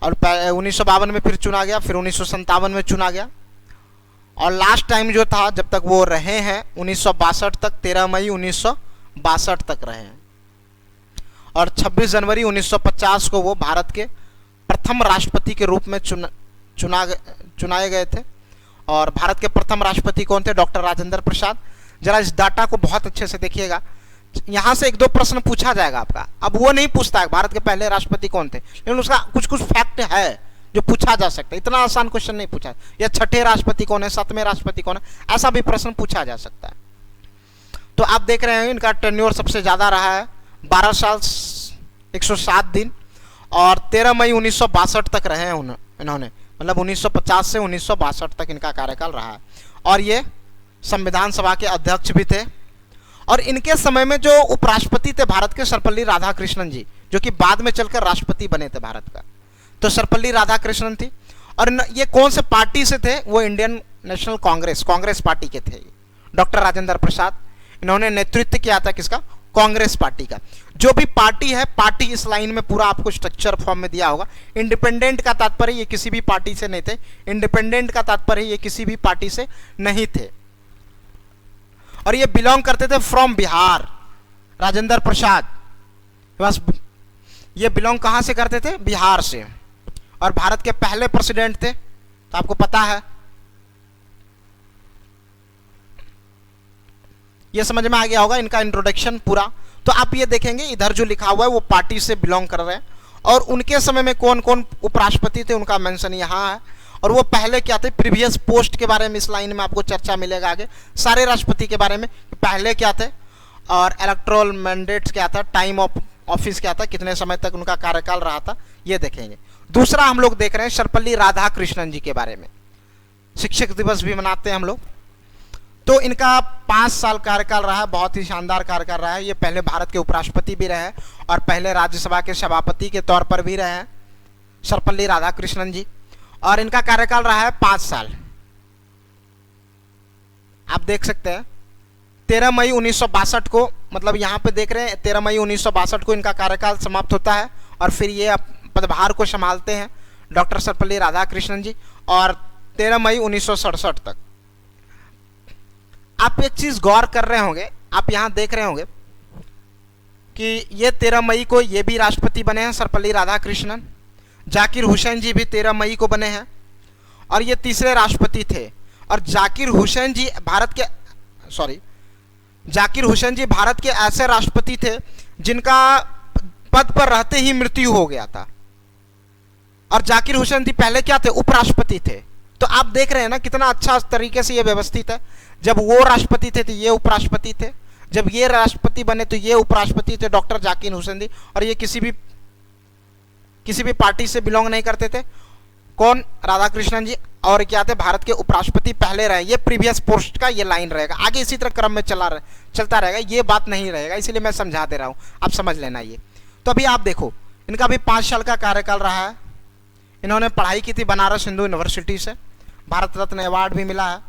और 1952 में फिर चुना गया, फिर 1957 में चुना गया, और लास्ट टाइम जो था जब तक वो रहे हैं 1962 तक, 13 मई 1962 तक रहे हैं, और 26 जनवरी 1950 को वो भारत के प्रथम राष्ट्रपति के रूप में चुनाए गए थे। और भारत के प्रथम राष्ट्रपति कौन थे? डॉक्टर राजेंद्र प्रसाद। जरा इस डाटा को बहुत अच्छे से देखिएगा, यहाँ से 1-2 प्रश्न पूछा जाएगा आपका। अब वो नहीं पूछता है भारत के पहले राष्ट्रपति कौन थे, लेकिन उसका कुछ कुछ फैक्ट है जो पूछा जा सकता है। इतना आसान क्वेश्चन नहीं पूछा, या 6ठे राष्ट्रपति कौन है, 7वें राष्ट्रपति कौन है, ऐसा भी प्रश्न पूछा जा सकता है। तो आप देख रहे हैं इनका टेन्योर सबसे ज़्यादा रहा है 12 साल 107 दिन, और 13 मई 1962 तक रहे हैं इन्होंने, मतलब 1950 से 1962 तक इनका कार्यकाल रहा है। और ये संविधान सभा के अध्यक्ष भी थे। और इनके समय में जो उपराष्ट्रपति थे भारत के, सर्वपल्ली राधाकृष्णन जी, जो कि बाद में चलकर राष्ट्रपति बने थे भारत का, तो सर्वपल्ली राधाकृष्णन थी। और ये कौन से पार्टी से थे? वो इंडियन नेशनल कांग्रेस पार्टी के थे। डॉक्टर राजेंद्र प्रसाद, इन्होंने नेतृत्व किया था किसका? कांग्रेस पार्टी का। जो भी पार्टी है, पार्टी इस लाइन में पूरा आपको स्ट्रक्चर फॉर्म में दिया होगा। इंडिपेंडेंट का तात्पर्य ये किसी भी पार्टी से नहीं थे, इंडिपेंडेंट का तात्पर्य ये किसी भी पार्टी से नहीं थे। और ये बिलोंग करते थे फ्रॉम बिहार। राजेंद्र प्रसाद बस ये बिलोंग कहां से करते थे? बिहार से। और भारत के पहले प्रेसिडेंट थे, तो आपको पता है, ये समझ में आ गया होगा इनका इंट्रोडक्शन पूरा। तो आप ये देखेंगे इधर जो लिखा हुआ है वो पार्टी से बिलोंग कर रहे हैं, और उनके समय में कौन कौन उपराष्ट्रपति थे उनका मेंशन यहाँ है। और वो पहले क्या थे, प्रीवियस पोस्ट के बारे में इस लाइन में आपको चर्चा मिलेगा आगे, सारे राष्ट्रपति के बारे में पहले क्या थे, और इलेक्टोरल मैंडेट्स क्या था, टाइम ऑफ ऑफिस क्या था, कितने समय तक उनका कार्यकाल रहा था, ये देखेंगे। दूसरा हम लोग देख रहे हैं सर्वपल्ली राधाकृष्णन जी के बारे में। शिक्षक दिवस भी मनाते हैं हम लोग। तो इनका 5 साल कार्यकाल रहा है, बहुत ही शानदार कार्यकाल रहा है। ये पहले भारत के उपराष्ट्रपति भी रहे और पहले राज्यसभा के सभापति के तौर पर भी रहे हैं सर्वपल्ली राधाकृष्णन जी। और इनका कार्यकाल रहा है 5 साल। आप देख सकते हैं 13 मई 1962 को, मतलब यहाँ पे देख रहे हैं 13 मई 1962 को इनका कार्यकाल समाप्त होता है, और फिर ये पदभार को संभालते हैं डॉक्टर सर्वपल्ली राधाकृष्णन जी, और 13 मई 1967 तक आप एक चीज गौर कर रहे होंगे, आप यहां देख रहे होंगे कि ये 13 मई को ये भी राष्ट्रपति बने हैं सर्वपल्ली राधाकृष्णन। जाकिर हुसैन जी भी 13 मई को बने हैं और ये तीसरे राष्ट्रपति थे। और जाकिर हुसैन जी भारत के ऐसे राष्ट्रपति थे जिनका पद पर रहते ही मृत्यु हो गया था। और जाकिर हुसैन जी पहले क्या थे, उपराष्ट्रपति थे। तो आप देख रहे हैं ना कितना अच्छा तरीके से ये व्यवस्थित है। जब वो राष्ट्रपति थे तो ये उपराष्ट्रपति थे, जब ये राष्ट्रपति बने तो ये उपराष्ट्रपति थे, डॉक्टर जाकिर हुसैन जी। और ये किसी भी पार्टी से बिलोंग नहीं करते थे। कौन, राधाकृष्णन जी। और क्या थे, भारत के उपराष्ट्रपति पहले रहे। ये प्रीवियस पोस्ट का ये लाइन रहेगा, आगे इसी तरह क्रम में चलता रहेगा, ये बात नहीं रहेगा, इसीलिए मैं समझा दे रहा हूँ, आप समझ लेना ये। तो अभी आप देखो, इनका भी 5 साल का कार्यकाल रहा है। इन्होंने पढ़ाई की थी बनारस हिंदू यूनिवर्सिटी से, भारत रत्न अवार्ड भी मिला है।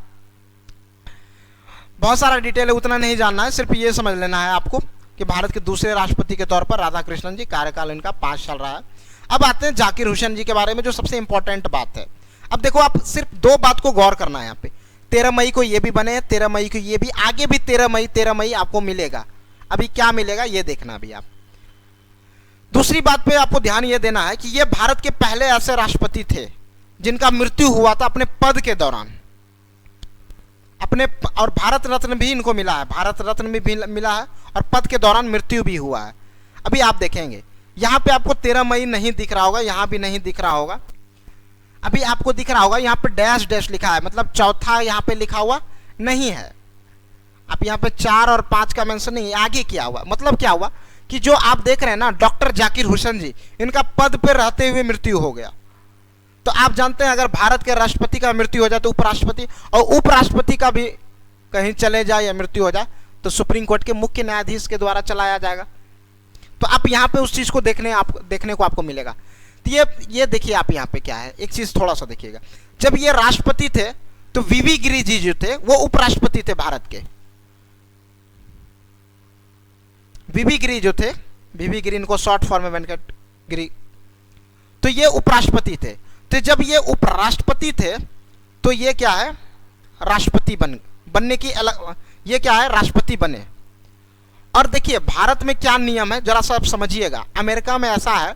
बहुत सारा डिटेल है, उतना नहीं जानना है, सिर्फ ये समझ लेना है आपको कि भारत के दूसरे राष्ट्रपति के तौर पर राधाकृष्णन जी, कार्यकाल इनका 5 साल रहा है। अब आते हैं जाकिर हुसैन जी के बारे में, जो सबसे इंपॉर्टेंट बात है। अब देखो, आप सिर्फ 2 बात को गौर करना है यहाँ पे। 13 मई को ये भी बने, 13 मई को ये भी, आगे भी 13 मई आपको मिलेगा। अभी क्या मिलेगा ये देखना अभी आप। दूसरी बात पे आपको ध्यान ये देना है कि ये भारत के पहले ऐसे राष्ट्रपति थे जिनका मृत्यु हुआ था अपने पद के दौरान। और भारत रत्न भी इनको मिला है, भारत रत्न भी मिला है और पद के दौरान मृत्यु भी हुआ है। अभी आप देखेंगे यहाँ पे आपको 13 मई नहीं दिख रहा होगा, यहाँ भी नहीं दिख रहा होगा। अभी आपको दिख रहा होगा यहाँ पे डैश डैश लिखा है, मतलब चौथा यहाँ पे लिखा हुआ नहीं है। अब यहाँ पे 4 और 5 का मेंशन नहीं है, आगे क्या हुआ, मतलब क्या हुआ कि जो आप देख रहे हैं ना, डॉक्टर जाकिर हुसैन जी, इनका पद पर रहते हुए मृत्यु हो गया। तो आप जानते हैं अगर भारत के राष्ट्रपति का मृत्यु हो जाए तो उपराष्ट्रपति, और उपराष्ट्रपति का भी कहीं चले जाए या मृत्यु हो जाए तो सुप्रीम कोर्ट के मुख्य न्यायाधीश के द्वारा चलाया जाएगा। तो आप यहाँ पे उस चीज को देखने को आपको मिलेगा। तो ये देखिए आप यहाँ पे क्या है, एक चीज थोड़ा सा देखिएगा। जब ये राष्ट्रपति थे तो वीवी गिरी जी जो थे वो उपराष्ट्रपति थे भारत के। वीवी गिरी जो थे, वीवी गिरी, इनको शॉर्ट फॉर्म में वेंकट गिरी, तो ये उपराष्ट्रपति थे। तो जब ये उपराष्ट्रपति थे तो ये क्या है, राष्ट्रपति बनने की अलग, ये क्या है, राष्ट्रपति बने। और देखिए भारत में क्या नियम है जरा सा आप समझिएगा। अमेरिका में ऐसा है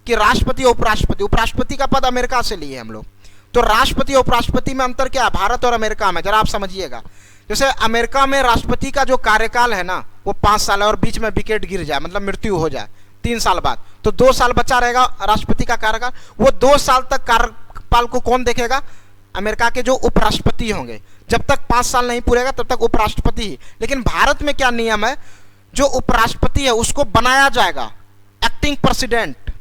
कि राष्ट्रपति और उपराष्ट्रपति, उपराष्ट्रपति का पद अमेरिका से लिए हम लोग, तो राष्ट्रपति और उपराष्ट्रपति में अंतर क्या है भारत और अमेरिका में, जरा आप समझिएगा। जैसे अमेरिका में राष्ट्रपति का जो कार्यकाल है ना वो 5 साल है और बीच में विकेट गिर जाए, मतलब मृत्यु हो जाए 3 साल बाद, तो 2 साल बचा रहेगा राष्ट्रपति का कार्यकाल। वो 2 साल तक कार्यकाल को कौन देखेगा, अमेरिका के जो उपराष्ट्रपति होंगे। जब तक 5 साल नहीं पूरेगा तब तक उपराष्ट्रपति ही। लेकिन भारत में क्या नियम है, जो उपराष्ट्रपति है उसको बनाया जाएगा एक्टिंग प्रेसिडेंट,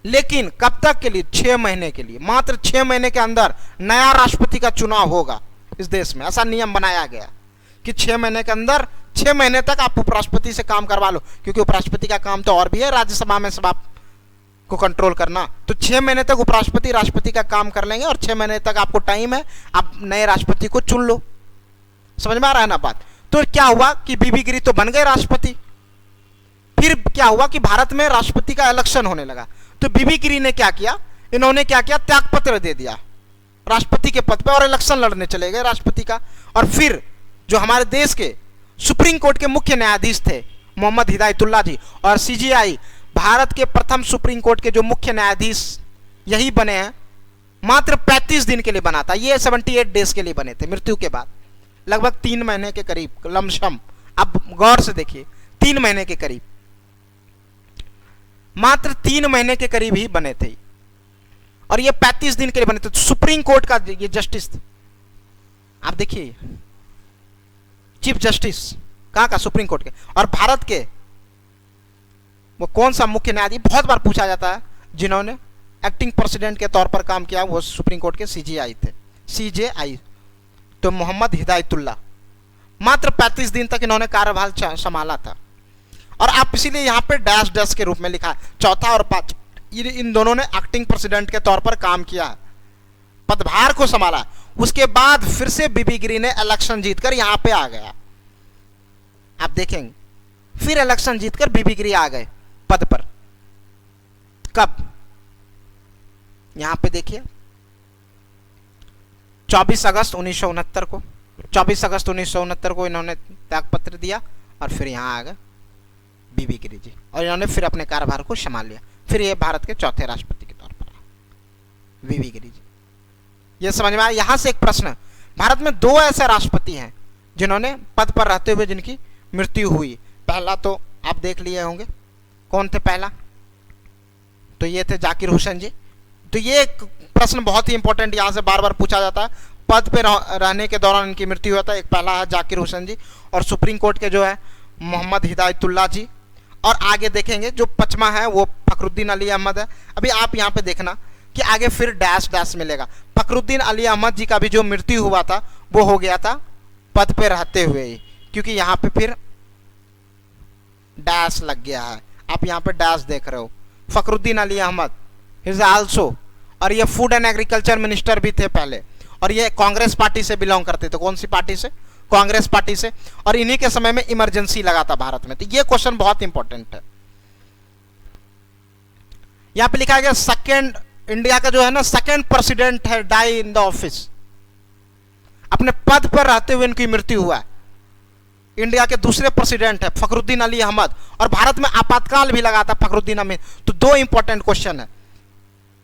लेकिन कब तक के लिए, 6 महीने के लिए, मात्र 6 महीने के अंदर नया राष्ट्रपति का चुनाव होगा इस देश में। ऐसा नियम बनाया गया कि 6 महीने के अंदर, 6 महीने तक आप उपराष्ट्रपति से काम करवा लो, क्योंकि उपराष्ट्रपति का काम तो और भी है राज्यसभा में सभा को कंट्रोल करना। तो 6 महीने तक उपराष्ट्रपति राष्ट्रपति का काम कर लेंगे और 6 महीने तक आपको टाइम है, आप नए राष्ट्रपति को चुन लो। समझ में आ रहा है ना बात। तो क्या हुआ कि बीबी गिरी तो बन गए राष्ट्रपति। फिर क्या हुआ कि भारत में राष्ट्रपति का इलेक्शन होने लगा। तो बीबी गिरी ने क्या किया, इन्होंने क्या किया, त्यागपत्र दे दिया राष्ट्रपति के पद पर और इलेक्शन लड़ने चले गए राष्ट्रपति का। और फिर जो हमारे देश के सुप्रीम कोर्ट के मुख्य न्यायाधीश थे मोहम्मद हिदायतुल्लाह जी, और सीजेआई भारत के प्रथम सुप्रीम कोर्ट के जो मुख्य न्यायाधीश यही बने हैं, मात्र 35 दिन के लिए बना था। ये 78 डेज के लिए बने थे मृत्यु के बाद, लगभग 3 महीने के करीब, लमसम। अब गौर से देखिए, 3 महीने के करीब, मात्र 3 महीने के करीब ही बने थे और ये 35 दिन के लिए बने थे। तो सुप्रीम कोर्ट का ये जस्टिस, आप देखिए, चीफ जस्टिस कहां का, सुप्रीम कोर्ट के। और भारत के वो कौन सा मुख्य न्यायाधीश, बहुत बार पूछा जाता है, जिन्होंने एक्टिंग प्रेसिडेंट के तौर पर काम किया, वो सुप्रीम कोर्ट के सीजेआई थे, सीजेआई, तो मोहम्मद हिदायतुल्लाह। मात्र 35 दिन तक इन्होंने कार्यभार संभाला था। और आप इसीलिए यहाँ पे डैश डैश के रूप में लिखा है, चौथा और 5, इन दोनों ने एक्टिंग प्रेसिडेंट के तौर पर काम किया, पदभार को संभाला। उसके बाद फिर से बीबी गिरी ने इलेक्शन जीतकर यहां पे आ गया। आप देखेंगे फिर इलेक्शन जीतकर बीबी गिरी आ गए पद पर। कब, यहां पे देखिए 24 अगस्त 1969 को 24 अगस्त 1969 को इन्होंने त्यागपत्र दिया और फिर यहाँ आ गए बीबी गिरी जी, और इन्होंने फिर अपने कार्यभार को संभाल लिया। फिर ये भारत के चौथे राष्ट्रपति के तौर पर आए बीबी गिरी जी। ये समझ में आया। यहाँ से एक प्रश्न, भारत में दो ऐसे राष्ट्रपति हैं जिन्होंने पद पर रहते हुए जिनकी मृत्यु हुई। पहला तो आप देख लिए होंगे, कौन थे पहला, तो ये थे जाकिर हुसैन जी। तो ये एक प्रश्न बहुत ही इंपॉर्टेंट यहाँ से बार बार पूछा जाता है, पद पे रहने के दौरान इनकी मृत्यु हुआ था। एक पहला है जाकिर हुसैन जी, और सुप्रीम कोर्ट के जो है मोहम्मद हिदायतुल्लाह जी, और आगे देखेंगे जो पचमा है वो फखरुद्दीन अली अहमद है। अभी आप यहाँ पे देखना कि आगे फिर डैश डैश मिलेगा। फखरुद्दीन अली अहमद जी का भी जो मृत्यु हुआ था वो हो गया था पद पे रहते हुए ही, क्योंकि यहाँ पे फिर डैश लग गया है। आप यहाँ पे डैश देख रहे हो, फखरुद्दीन अली अहमद इज आल्सो, और ये फूड एंड एग्रीकल्चर मिनिस्टर भी थे पहले, और ये कांग्रेस पार्टी से बिलोंग करते थे। कौन सी पार्टी से? कांग्रेस पार्टी से। और इन्हीं के समय में इमरजेंसी लगा था भारत में। तो ये क्वेश्चन बहुत इंपॉर्टेंट है। यहां पे लिखा गया सेकेंड, इंडिया का जो है ना सेकेंड प्रेसिडेंट है डाई इन द ऑफिस, अपने पद पर रहते हुए इनकी मृत्यु हुआ है। इंडिया के दूसरे प्रेसिडेंट है फखरुद्दीन अली अहमद, और भारत में आपातकाल भी लगा था फखरुद्दीन अहमद। तो दो इंपॉर्टेंट क्वेश्चन है,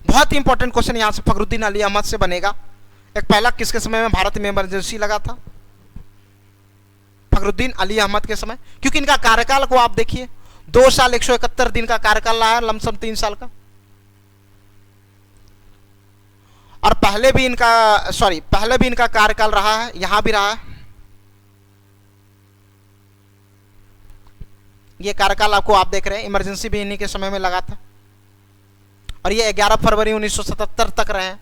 बहुत इंपॉर्टेंट क्वेश्चन यहां से फखरुद्दीन अली अहमद से बनेगा। एक पहला, किसके समय में भारत में इमरजेंसी लगा था? फखरुद्दीन अली अहमद के समय, क्योंकि इनका कार्यकाल को आप देखिए, 2 साल 171 दिन का कार्यकाल रहा है, लमसम 3 साल का। और पहले भी इनका कार्यकाल रहा है, यहां भी रहा है। ये कार्यकाल आपको आप देख रहे हैं, इमरजेंसी भी इन्हीं के समय में लगा था, और ये 11 फरवरी 1977 तक रहे हैं।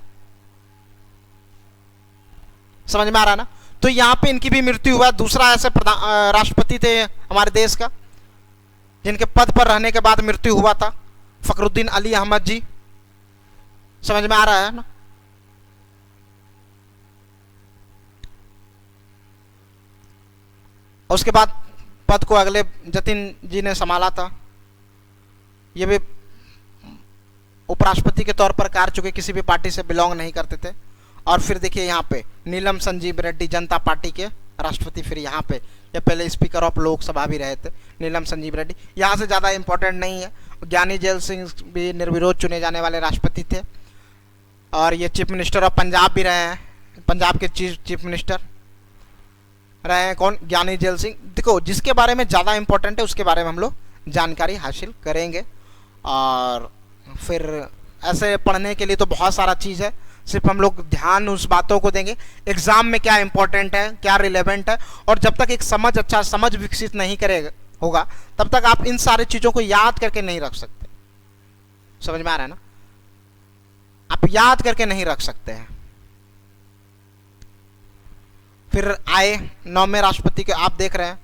समझ में आ रहा है ना? तो यहां पे इनकी भी मृत्यु हुआ। दूसरा ऐसे राष्ट्रपति थे हमारे देश का जिनके पद पर रहने के बाद मृत्यु हुआ था, फखरुद्दीन अली अहमद जी। समझ में आ रहा है ना? उसके बाद पद को अगले जतिन जी ने संभाला था। ये भी उपराष्ट्रपति के तौर पर कार्य चुके, किसी भी पार्टी से बिलोंग नहीं करते थे। और फिर देखिए यहाँ पे नीलम संजीव रेड्डी जनता पार्टी के राष्ट्रपति, फिर यहाँ पे ये पहले स्पीकर ऑफ लोकसभा भी रहे थे नीलम संजीव रेड्डी। यहाँ से ज़्यादा इंपॉर्टेंट नहीं है। ज्ञानी जैल सिंह भी निर्विरोध चुने जाने वाले राष्ट्रपति थे, और ये चीफ मिनिस्टर ऑफ पंजाब भी रहे हैं, पंजाब के चीफ मिनिस्टर रहे हैं। कौन? ज्ञानी जैल सिंह। देखो, जिसके बारे में ज़्यादा इंपॉर्टेंट है उसके बारे में हम लोग जानकारी हासिल करेंगे। और फिर ऐसे पढ़ने के लिए तो बहुत सारा चीज़ है, सिर्फ हम लोग ध्यान उस बातों को देंगे एग्जाम में क्या इंपॉर्टेंट है, क्या रिलेवेंट है। और जब तक एक अच्छा समझ विकसित नहीं करेगा होगा तब तक आप इन सारी चीज़ों को याद करके नहीं रख सकते। समझ में आ रहा है ना? आप याद करके नहीं रख सकते हैं। फिर आए 9वें राष्ट्रपति के, आप देख रहे हैं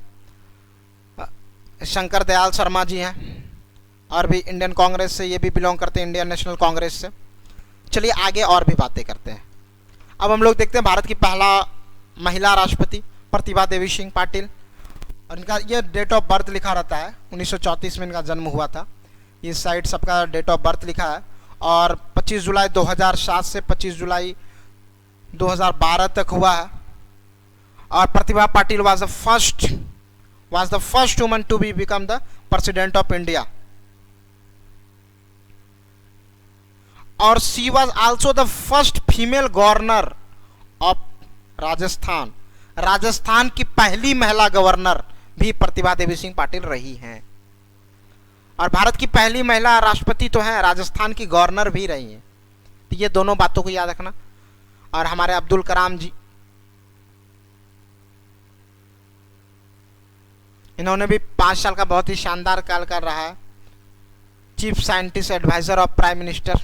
शंकर दयाल शर्मा जी हैं, और भी इंडियन कांग्रेस से ये भी बिलोंग करते हैं, इंडियन नेशनल कांग्रेस से। चलिए आगे और भी बातें करते हैं। अब हम लोग देखते हैं भारत की पहला महिला राष्ट्रपति प्रतिभा देवी सिंह पाटिल, और इनका ये डेट ऑफ बर्थ लिखा रहता है, 1934 में इनका जन्म हुआ था। ये साइड सबका डेट ऑफ बर्थ लिखा है, और 25 जुलाई 2007 से 25 जुलाई 2012 तक हुआ है। और Pratibha Patil was the first woman to be become the president of India. और she was also the first female governor of Rajasthan. Rajasthan की पहली महिला गवर्नर भी प्रतिभा देवी सिंह पाटिल रही हैं। और भारत की पहली महिला राष्ट्रपति तो हैं, राजस्थान की गवर्नर भी रही हैं। तो ये दोनों बातों को याद रखना। और हमारे अब्दुल कलाम जी, इन्होंने भी 5 साल का बहुत ही शानदार काल कर रहा है, chief scientist adviser of prime minister.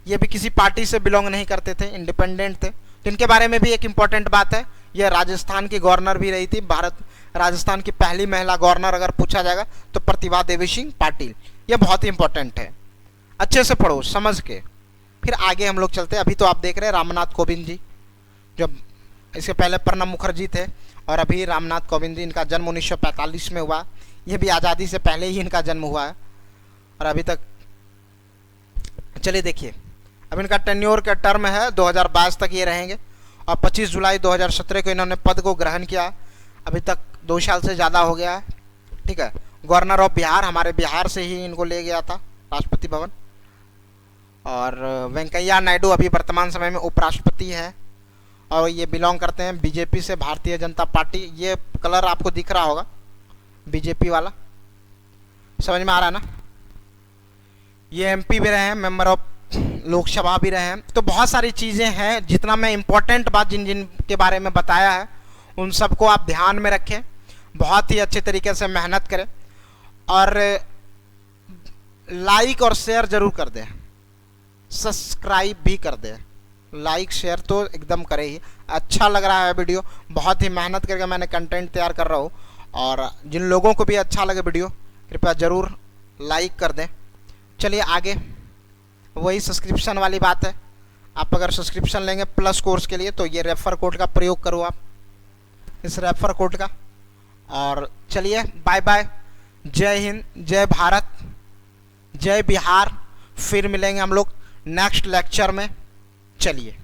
ये भी किसी पार्टी से बिलोंग नहीं करते थे, इंडिपेंडेंट थे। तो इनके बारे में भी एक इंपॉर्टेंट बात है, ये राजस्थान की गवर्नर भी रही थी। भारत राजस्थान की पहली महिला गवर्नर अगर पूछा जाएगा तो प्रतिभा देवी सिंह पाटिल। ये बहुत ही इंपॉर्टेंट है, अच्छे से पढ़ो समझ के। फिर आगे हम लोग चलते हैं। अभी तो आप देख रहे हैं रामनाथ कोविंद जी, जो इसके पहले प्रणब मुखर्जी थे, और अभी रामनाथ कोविंद जी। इनका जन्म 1945 में हुआ। ये भी आज़ादी से पहले ही इनका जन्म हुआ है, और अभी तक। चलिए देखिए, अब इनका टेन्योर का टर्म है 2022 तक ये रहेंगे। और 25 जुलाई 2017 को इन्होंने पद को ग्रहण किया। अभी तक 2 साल से ज़्यादा हो गया है। ठीक है, गवर्नर ऑफ बिहार, हमारे बिहार से ही इनको ले गया था राष्ट्रपति भवन। और वेंकैया नायडू अभी वर्तमान समय में उपराष्ट्रपति हैं और ये बिलोंग करते हैं बीजेपी से, भारतीय जनता पार्टी। ये कलर आपको दिख रहा होगा बीजेपी वाला, समझ में आ रहा है ना। ये एमपी भी रहे हैं, मेंबर ऑफ लोकसभा भी रहे हैं। तो बहुत सारी चीज़ें हैं, जितना मैं इम्पोर्टेंट बात जिन जिन के बारे में बताया है उन सबको आप ध्यान में रखें, बहुत ही अच्छे तरीके से मेहनत करें और लाइक और शेयर ज़रूर कर दें, सब्सक्राइब भी कर दें। लाइक शेयर तो एकदम करें ही। अच्छा लग रहा है वीडियो, बहुत ही मेहनत करके मैंने कंटेंट तैयार कर रहा हूँ और जिन लोगों को भी अच्छा लगे वीडियो कृपया ज़रूर लाइक कर दें। चलिए आगे, वही सब्सक्रिप्शन वाली बात है। आप अगर सब्सक्रिप्शन लेंगे प्लस कोर्स के लिए तो ये रेफर कोड का प्रयोग करो आप, इस रेफर कोड का। और चलिए बाय बाय, जय हिंद, जय भारत, जय बिहार। फिर मिलेंगे हम लोग नेक्स्ट लेक्चर में। चलिए।